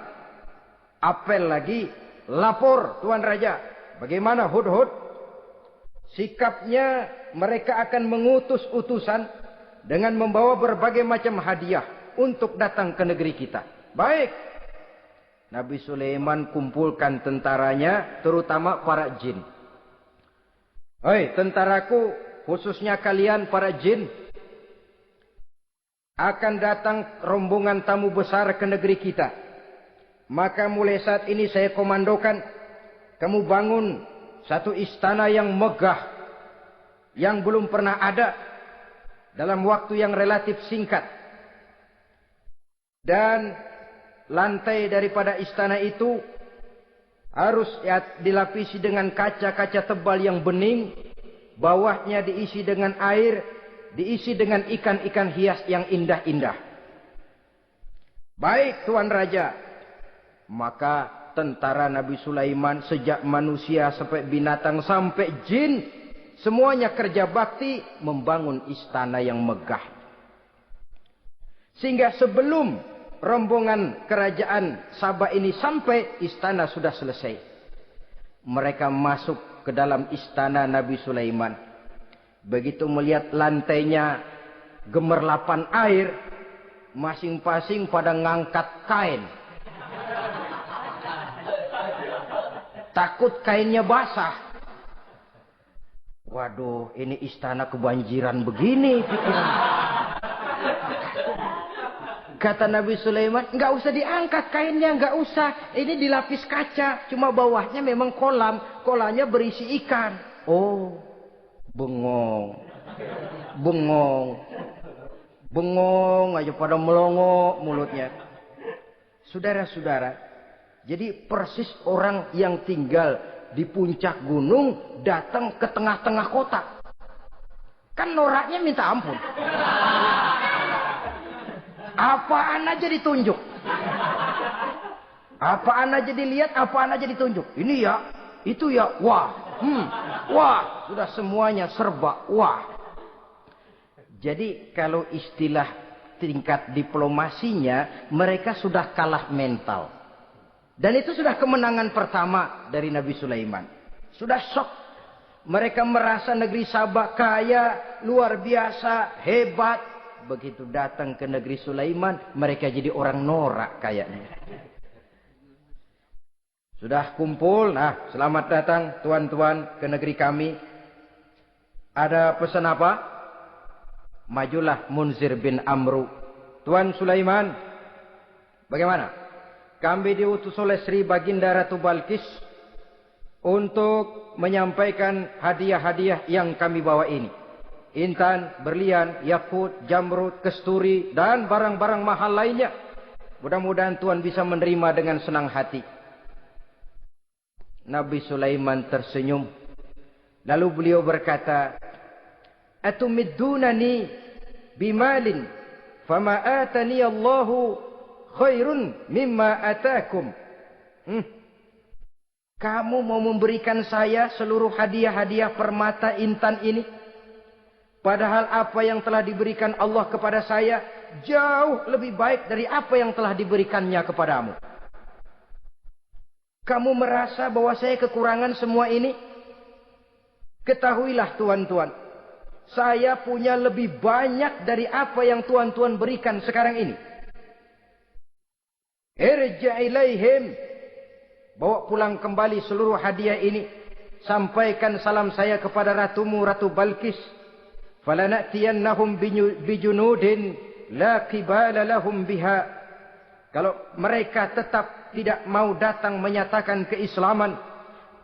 Apel lagi, lapor Tuan Raja. Bagaimana hudhud? Sikapnya mereka akan mengutus utusan dengan membawa berbagai macam hadiah untuk datang ke negeri kita. Baik. Nabi Sulaiman kumpulkan tentaranya, terutama para jin. Hei tentaraku, khususnya kalian para jin, akan datang rombongan tamu besar ke negeri kita. Maka mulai saat ini saya komandokan, kamu bangun satu istana yang megah. yang belum pernah ada dalam waktu yang relatif singkat. Dan lantai daripada istana itu harus dilapisi dengan kaca-kaca tebal yang bening. Bawahnya diisi dengan air, diisi dengan ikan-ikan hias yang indah-indah. Baik Tuan Raja. Maka tentara Nabi Sulaiman sejak manusia sampai binatang sampai jin, semuanya kerja bakti membangun istana yang megah. Sehingga sebelum rombongan kerajaan Sabah ini sampai, istana sudah selesai. Mereka masuk ke dalam istana Nabi Sulaiman. Begitu melihat lantainya gemerlapan air, masing-masing pada ngangkat kain. Takut kainnya basah. Waduh, ini istana kebanjiran begini pikiran. Kata Nabi Sulaiman, nggak usah diangkat kainnya, nggak usah. Ini dilapis kaca, cuma bawahnya memang kolam. Kolamnya berisi ikan. Oh, bengong. Bengong. Bengong aja pada melongo mulutnya. Saudara-saudara, jadi persis orang yang tinggal di puncak gunung datang ke tengah-tengah kota. Kan noraknya minta ampun. Apaan aja ditunjuk. Apaan aja dilihat, apaan aja ditunjuk. Ini ya, itu ya, wah. Wah, sudah semuanya serba wah. Jadi kalau istilah tingkat diplomasinya, mereka sudah kalah mental. Dan itu sudah kemenangan pertama dari Nabi Sulaiman. Sudah shock. Mereka merasa negeri Sabah kaya, luar biasa, hebat. Begitu datang ke negeri Sulaiman, mereka jadi orang norak kayaknya. Sudah kumpul, nah selamat datang tuan-tuan ke negeri kami. Ada pesan apa? Majulah Munzir bin Amru. Tuan Sulaiman, bagaimana? Kami diutus oleh Sri Baginda Ratu Balkis untuk menyampaikan hadiah-hadiah yang kami bawa ini. Intan, berlian, yakut, jamrud, kesturi, dan barang-barang mahal lainnya. Mudah-mudahan Tuan bisa menerima dengan senang hati. Nabi Sulaiman tersenyum. Lalu beliau berkata, Atumiddunani bimalin, fama atani Allahu khairun mimma atakum. Kamu mau memberikan saya seluruh hadiah-hadiah permata intan ini? Padahal apa yang telah diberikan Allah kepada saya jauh lebih baik dari apa yang telah diberikannya kepadamu. Kamu merasa bahwa saya kekurangan semua ini? Ketahuilah tuan-tuan, saya punya lebih banyak dari apa yang tuan-tuan berikan sekarang ini. Irja' ilaihim, bawa pulang kembali seluruh hadiah ini. Sampaikan salam saya kepada ratumu, Ratu Balkis. Falanatiyannahum bijunudin la qibala lahum biha. Kalau mereka tetap tidak mau datang menyatakan keislaman,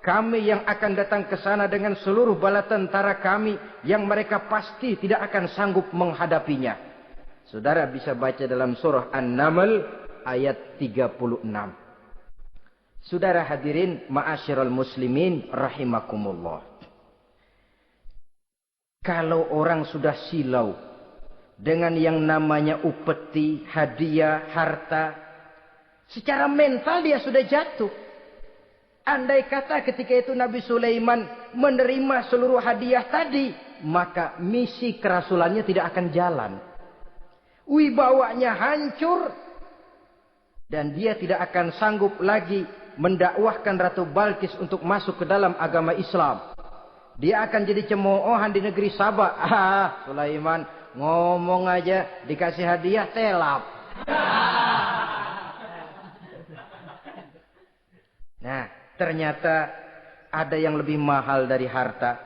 kami yang akan datang ke sana dengan seluruh bala tentara kami yang mereka pasti tidak akan sanggup menghadapinya. Saudara bisa baca dalam surah An-Naml ayat 36. Saudara hadirin ma'asyiral muslimin rahimakumullah. Kalau orang sudah silau dengan yang namanya upeti, hadiah, harta, secara mental dia sudah jatuh. Andai kata ketika itu Nabi Sulaiman menerima seluruh hadiah tadi, maka misi kerasulannya tidak akan jalan. Wibawanya hancur. Dan dia tidak akan sanggup lagi mendakwahkan Ratu Balkis untuk masuk ke dalam agama Islam. Dia akan jadi cemoohan di negeri Sabah. Sulaiman ngomong aja dikasih hadiah telap. Nah, ternyata ada yang lebih mahal dari harta.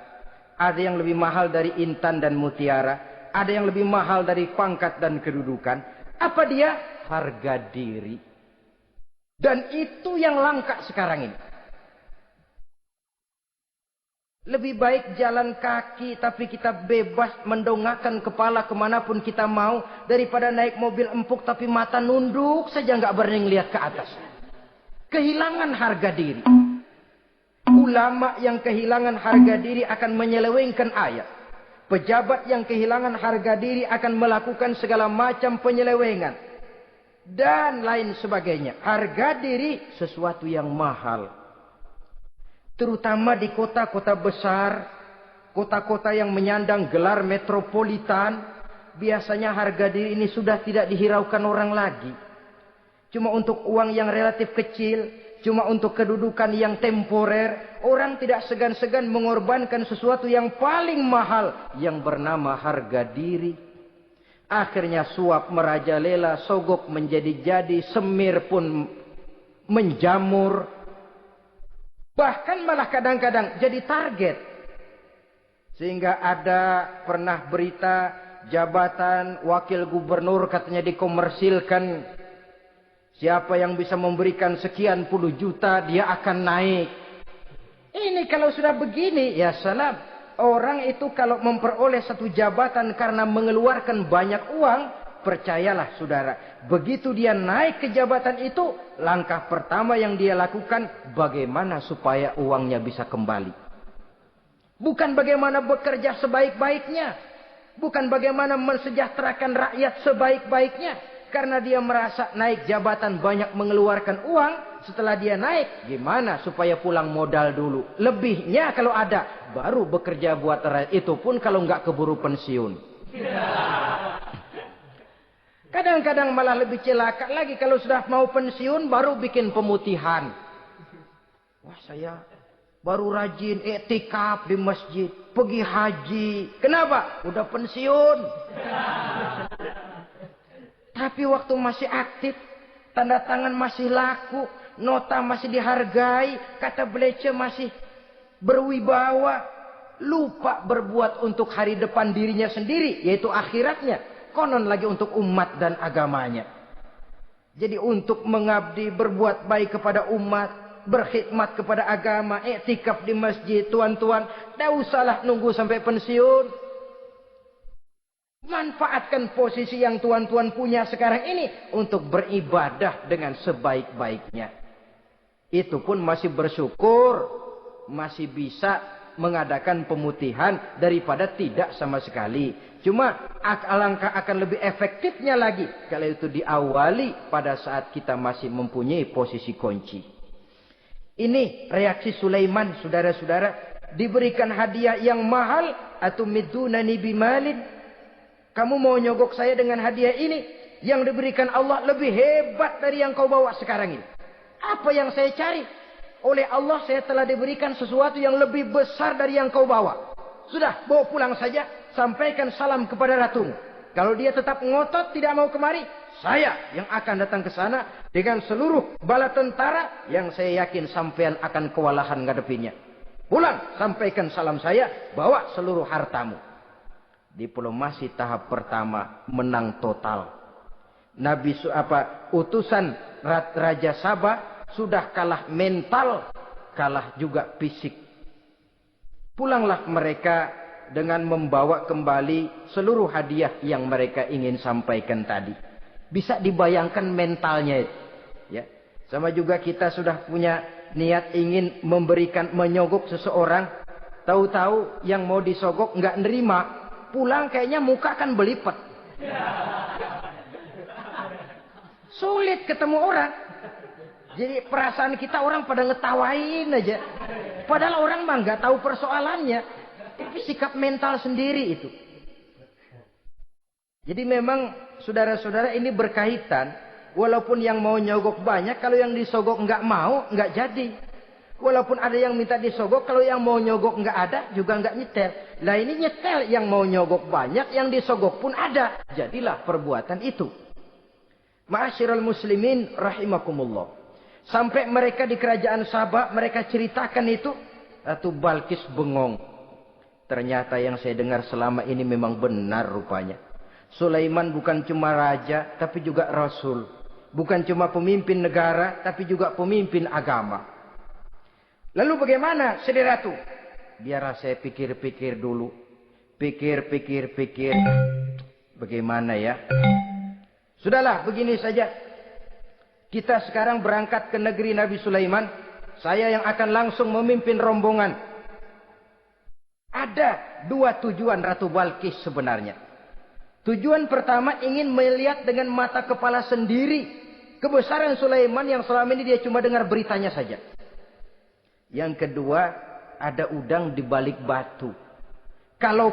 Ada yang lebih mahal dari intan dan mutiara. Ada yang lebih mahal dari pangkat dan kedudukan. Apa dia? Harga diri. Dan itu yang langka sekarang ini. Lebih baik jalan kaki tapi kita bebas mendongakkan kepala kemanapun kita mau. Daripada naik mobil empuk tapi mata nunduk saja nggak berani lihat ke atas. Kehilangan harga diri. Ulama yang kehilangan harga diri akan menyelewengkan ayat. Pejabat yang kehilangan harga diri akan melakukan segala macam penyelewengan. Dan lain sebagainya. Harga diri sesuatu yang mahal. Terutama di kota-kota besar, kota-kota yang menyandang gelar metropolitan, biasanya harga diri ini sudah tidak dihiraukan orang lagi. Cuma untuk uang yang relatif kecil, cuma untuk kedudukan yang temporer, orang tidak segan-segan mengorbankan sesuatu yang paling mahal yang bernama harga diri. Akhirnya suap merajalela, sogok menjadi-jadi, semir pun menjamur. Bahkan malah kadang-kadang jadi target. Sehingga ada pernah berita jabatan wakil gubernur katanya dikomersilkan. Siapa yang bisa memberikan sekian puluh juta dia akan naik. Ini kalau sudah begini ya salam. Orang itu kalau memperoleh satu jabatan karena mengeluarkan banyak uang. Percayalah saudara, begitu dia naik ke jabatan itu, langkah pertama yang dia lakukan, bagaimana supaya uangnya bisa kembali. Bukan bagaimana bekerja sebaik-baiknya. Bukan bagaimana mensejahterakan rakyat sebaik-baiknya. Karena dia merasa naik jabatan banyak mengeluarkan uang, setelah dia naik, gimana supaya pulang modal dulu. Lebihnya kalau ada, baru bekerja buat rakyat. Itu pun kalau nggak keburu pensiun. Kadang-kadang malah lebih celaka lagi kalau sudah mau pensiun baru bikin pemutihan. Wah saya baru rajin iktikaf di masjid, pergi haji. Kenapa? Udah pensiun. Tapi waktu masih aktif, tanda tangan masih laku, nota masih dihargai, kata belece masih berwibawa. Lupa berbuat untuk hari depan dirinya sendiri, yaitu akhiratnya. Konon lagi untuk umat dan agamanya. Jadi untuk mengabdi, berbuat baik kepada umat, berkhidmat kepada agama, iktikaf di masjid, tuan-tuan, tidak usahlah nunggu sampai pensiun. Manfaatkan posisi yang tuan-tuan punya sekarang ini untuk beribadah dengan sebaik-baiknya. Itu pun masih bersyukur, masih bisa mengadakan pemutihan daripada tidak sama sekali. Cuma alangkah akan lebih efektifnya lagi kalau itu diawali pada saat kita masih mempunyai posisi kunci. Ini reaksi Sulaiman, saudara-saudara. Diberikan hadiah yang mahal, atau midunani bimalin. Kamu mau nyogok saya dengan hadiah ini? Yang diberikan Allah lebih hebat dari yang kau bawa sekarang ini. Apa yang saya cari? Oleh Allah saya telah diberikan sesuatu yang lebih besar dari yang kau bawa. Sudah, bawa pulang saja. Sampaikan salam kepada ratumu. Kalau dia tetap ngotot tidak mau kemari, saya yang akan datang ke sana dengan seluruh bala tentara yang saya yakin sampean akan kewalahan ngadepinnya. Pulang, sampaikan salam saya, bawa seluruh hartamu. Diplomasi tahap pertama menang total. Utusan Raja Sabah sudah kalah mental, kalah juga fisik. Pulanglah mereka dengan membawa kembali seluruh hadiah yang mereka ingin sampaikan tadi. Bisa dibayangkan mentalnya itu. Ya. Sama juga kita sudah punya niat ingin menyogok seseorang. Tahu-tahu yang mau disogok nggak nerima. Pulang kayaknya muka kan belipet. Sulit ketemu orang. Jadi perasaan kita orang pada ngetawain aja. Padahal orang mah nggak tahu persoalannya. Tapi sikap mental sendiri itu. Jadi memang saudara-saudara ini berkaitan. Walaupun yang mau nyogok banyak, kalau yang disogok nggak mau, nggak jadi. Walaupun ada yang minta disogok, kalau yang mau nyogok nggak ada, juga nggak nyetel. Lah ini nyetel, yang mau nyogok banyak, yang disogok pun ada. Jadilah perbuatan itu. Ma'asyiral muslimin rahimakumullah. Sampai mereka di kerajaan Sabah, mereka ceritakan itu. Ratu Balkis bengong. Ternyata yang saya dengar selama ini memang benar rupanya. Sulaiman bukan cuma raja, tapi juga rasul. Bukan cuma pemimpin negara, tapi juga pemimpin agama. Lalu bagaimana, saudara ratu? biarlah saya pikir-pikir dulu. Pikir. Bagaimana ya? Sudahlah, begini saja. Kita sekarang berangkat ke negeri Nabi Sulaiman. Saya yang akan langsung memimpin rombongan. Ada 2 tujuan Ratu Balkis sebenarnya. Tujuan pertama ingin melihat dengan mata kepala sendiri kebesaran Sulaiman yang selama ini dia cuma dengar beritanya saja. Yang kedua, ada udang di balik batu. Kalau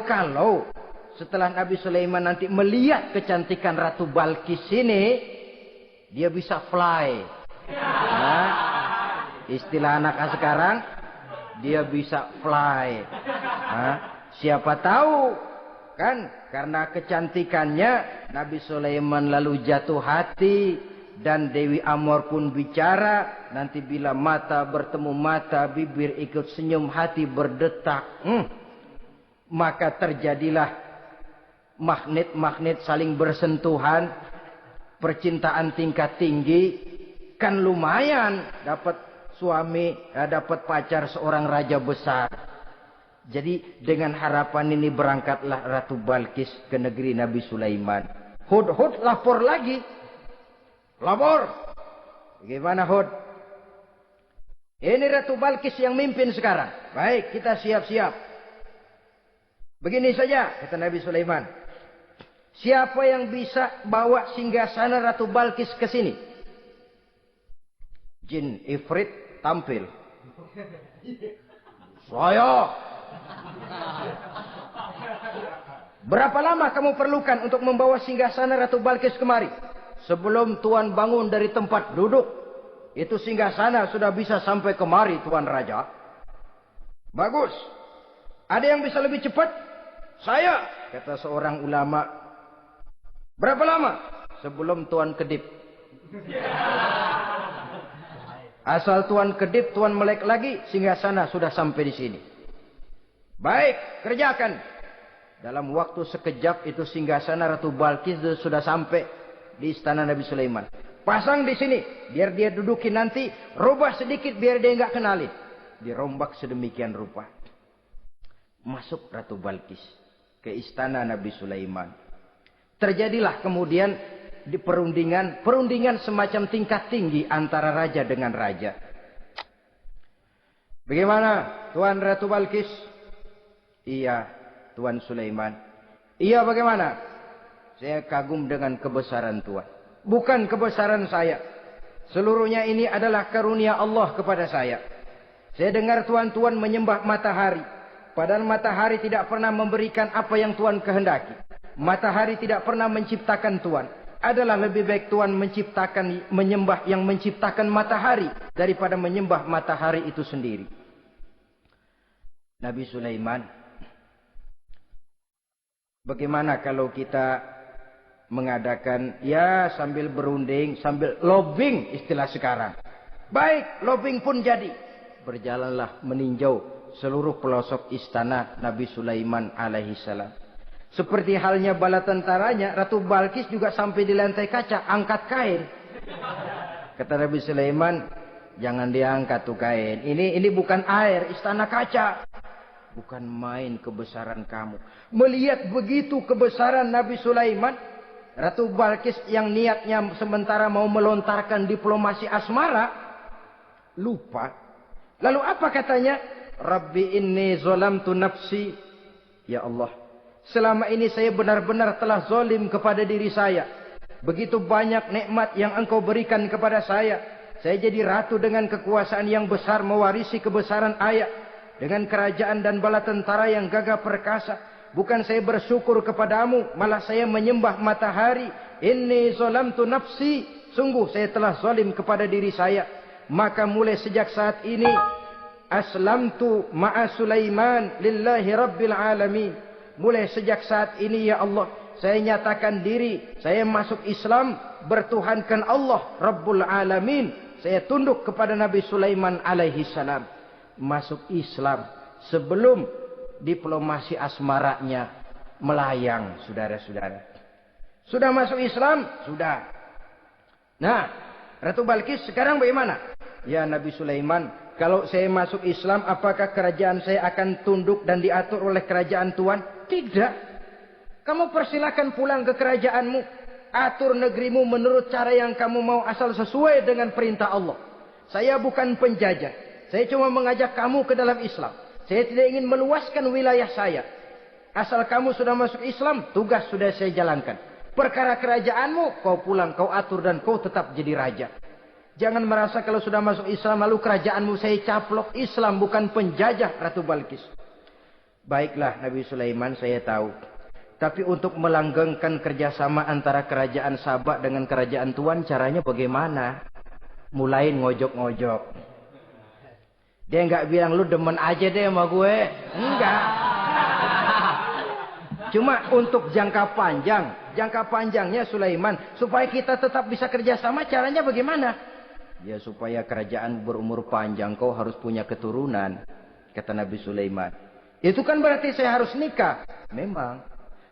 setelah Nabi Sulaiman nanti melihat kecantikan Ratu Balkis ini, dia bisa fly. Nah, istilah anak sekarang, dia bisa fly. Nah, siapa tahu kan karena kecantikannya Nabi Sulaiman lalu jatuh hati dan Dewi Amor pun bicara. Nanti bila mata bertemu mata, bibir ikut senyum, hati berdetak. Maka terjadilah magnet-magnet saling bersentuhan, percintaan tingkat tinggi. Kan lumayan dapat suami, dapat pacar seorang raja besar. Jadi dengan harapan ini berangkatlah Ratu Balkis ke negeri Nabi Sulaiman. Hud lapor lagi. Lapor. Bagaimana Hud? Ini Ratu Balkis yang mimpin sekarang. Baik, kita siap-siap. Begini saja, kata Nabi Sulaiman. Siapa yang bisa bawa singgasana Ratu Balkis ke sini? Jin Ifrit tampil. Saya. Berapa lama kamu perlukan untuk membawa singgasana Ratu Balkis kemari? Sebelum Tuan bangun dari tempat duduk, itu singgasana sudah bisa sampai kemari, Tuan Raja. Bagus. Ada yang bisa lebih cepat? Saya, kata seorang ulama. Berapa lama? Sebelum Tuan kedip. Asal Tuan kedip, Tuan melek lagi, singgasana sudah sampai di sini. Baik, kerjakan. Dalam waktu sekejap itu singgasana Ratu Balkis sudah sampai di istana Nabi Sulaiman. Pasang di sini, biar dia dudukin nanti. Rubah sedikit biar dia nggak kenali. Dirombak sedemikian rupa. Masuk Ratu Balkis ke istana Nabi Sulaiman. Terjadilah kemudian di perundingan semacam tingkat tinggi antara raja dengan raja. Bagaimana Tuan Ratu Balkis? Iya, Tuan Sulaiman. Iya, bagaimana? Saya kagum dengan kebesaran Tuan. Bukan kebesaran saya. Seluruhnya ini adalah karunia Allah kepada saya. Saya dengar Tuan menyembah matahari. Padahal matahari tidak pernah memberikan apa yang Tuan kehendaki. Matahari tidak pernah menciptakan Tuan. Adalah lebih baik Tuan menyembah yang menciptakan matahari daripada menyembah matahari itu sendiri. Nabi Sulaiman, bagaimana kalau kita mengadakan ya sambil berunding, sambil lobbying istilah sekarang. Baik, lobbying pun jadi. Berjalanlah meninjau seluruh pelosok istana Nabi Sulaiman alaihi salam. Seperti halnya bala tentaranya, Ratu Balkis juga sampai di lantai kaca, angkat kain. Kata Nabi Sulaiman, jangan diangkat tuh kain. Ini bukan air, istana kaca. Bukan main kebesaran kamu. Melihat begitu kebesaran Nabi Sulaiman, Ratu Balkis yang niatnya sementara mau melontarkan diplomasi asmara, lupa. Lalu apa katanya? Rabbi inni zolamtu nafsi. Ya Allah, selama ini saya benar-benar telah zolim kepada diri saya. Begitu banyak nikmat yang engkau berikan kepada saya. Saya jadi ratu dengan kekuasaan yang besar, mewarisi kebesaran ayah. Dengan kerajaan dan bala tentara yang gagah perkasa. Bukan saya bersyukur kepadamu, malah saya menyembah matahari. Inni zolamtu nafsi. Sungguh saya telah zolim kepada diri saya. Maka mulai sejak saat ini, aslamtu ma'a Sulaiman lillahi rabbil alamin. Mulai sejak saat ini ya Allah, saya nyatakan diri, saya masuk Islam, bertuhankan Allah Rabbul Alamin. Saya tunduk kepada Nabi Sulaiman alaihi salam. Masuk Islam sebelum diplomasi asmaranya melayang, saudara-saudara. Sudah masuk Islam? Sudah. Nah, Ratu Balkis sekarang bagaimana? Ya Nabi Sulaiman, Kalau saya masuk Islam, apakah kerajaan saya akan tunduk dan diatur oleh kerajaan Tuhan? Tidak. Kamu persilakan pulang ke kerajaanmu. Atur negerimu menurut cara yang kamu mau, asal sesuai dengan perintah Allah. Saya bukan penjajah. Saya cuma mengajak kamu ke dalam Islam. Saya tidak ingin meluaskan wilayah saya. Asal kamu sudah masuk Islam, tugas sudah saya jalankan. Perkara kerajaanmu, kau pulang, kau atur dan kau tetap jadi raja. Jangan merasa kalau sudah masuk Islam lalu kerajaanmu saya caplok. Islam bukan penjajah Ratu Balkis. Baiklah Nabi Sulaiman, saya tahu. Tapi untuk melanggengkan kerjasama antara kerajaan Sabak dengan kerajaan Tuhan, caranya bagaimana? Mulai ngojok-ngojok. Dia nggak bilang lu demen aja deh sama gue. Enggak. Cuma untuk jangka panjang. Jangka panjangnya Sulaiman. Supaya kita tetap bisa kerjasama, caranya bagaimana? Ya supaya kerajaan berumur panjang, kau harus punya keturunan. Kata Nabi Sulaiman. Itu kan berarti saya harus nikah. Memang.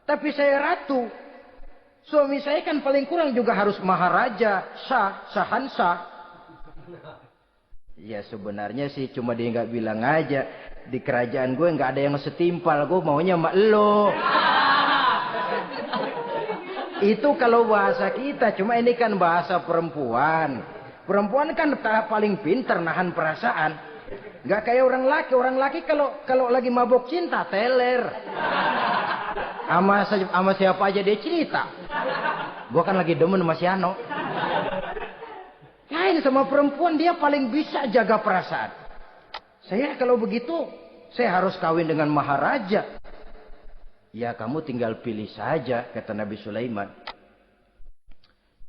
Tapi saya ratu. Suami saya kan paling kurang juga harus maharaja, sahansah. Ya sebenarnya sih cuma dia nggak bilang aja. Di kerajaan gue nggak ada yang setimpal. Gue maunya sama elo. Itu kalau bahasa kita. Cuma ini kan bahasa perempuan. Perempuan kan paling pintar nahan perasaan. Nggak kayak orang laki. Orang laki kalau lagi mabok cinta teler. Sama siapa aja dia cerita. Gue kan lagi demen sama si Ano. Lain sama perempuan, dia paling bisa jaga perasaan. Saya kalau begitu, saya harus kawin dengan maharaja. Ya kamu tinggal pilih saja, kata Nabi Sulaiman.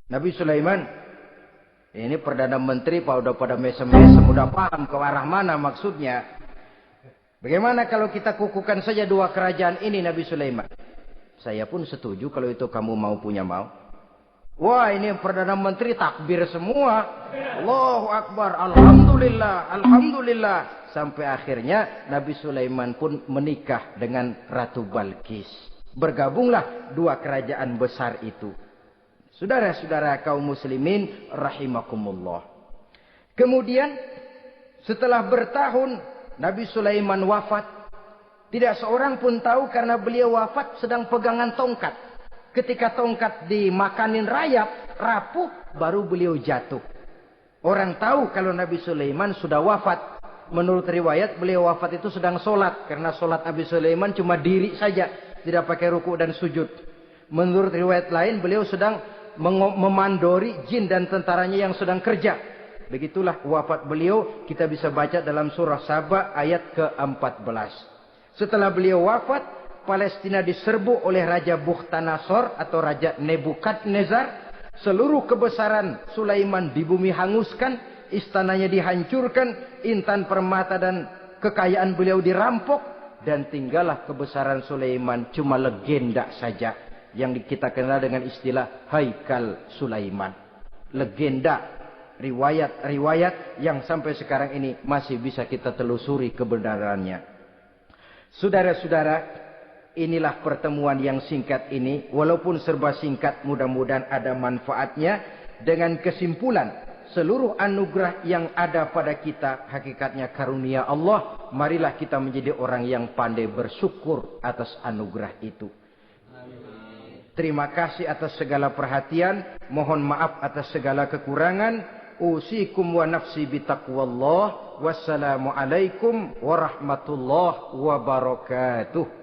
Nabi Sulaiman, ini Perdana Menteri udah pada mesem-mesem, udah paham ke arah mana maksudnya. Bagaimana kalau kita kukuhkan saja dua kerajaan ini, Nabi Sulaiman? Saya pun setuju kalau itu kamu punya mau. Wah ini Perdana Menteri takbir semua. Allahu Akbar. Alhamdulillah. Alhamdulillah. Sampai akhirnya Nabi Sulaiman pun menikah dengan Ratu Balkis. Bergabunglah dua kerajaan besar itu. Saudara-saudara kaum muslimin rahimakumullah. Kemudian setelah bertahun Nabi Sulaiman wafat. Tidak seorang pun tahu karena beliau wafat sedang pegangan tongkat. Ketika tongkat dimakanin rayap, rapuh, baru beliau jatuh. Orang tahu kalau Nabi Sulaiman sudah wafat. Menurut riwayat, beliau wafat itu sedang sholat. Karena sholat Nabi Sulaiman cuma diri saja. Tidak pakai ruku dan sujud. Menurut riwayat lain, beliau sedang memandori jin dan tentaranya yang sedang kerja. Begitulah wafat beliau. Kita bisa baca dalam surah Saba ayat ke-14. Setelah beliau wafat, Palestina diserbu oleh Raja Bukhtanasor atau Raja Nebukadnezar. Seluruh kebesaran Sulaiman di bumi hanguskan. Istananya dihancurkan. Intan permata dan kekayaan beliau dirampok. Dan tinggallah kebesaran Sulaiman cuma legenda saja. Yang kita kenal dengan istilah Haikal Sulaiman. Legenda. Riwayat-riwayat yang sampai sekarang ini masih bisa kita telusuri kebenarannya. Saudara-saudara, inilah pertemuan yang singkat ini. Walaupun serba singkat, mudah-mudahan ada manfaatnya. Dengan kesimpulan, seluruh anugerah yang ada pada kita hakikatnya karunia Allah. Marilah kita menjadi orang yang pandai bersyukur atas anugerah itu. Terima kasih atas segala perhatian. Mohon maaf atas segala kekurangan. Usikum wa nafsi bitaqwallah. Wassalamualaikum warahmatullahi wabarakatuh.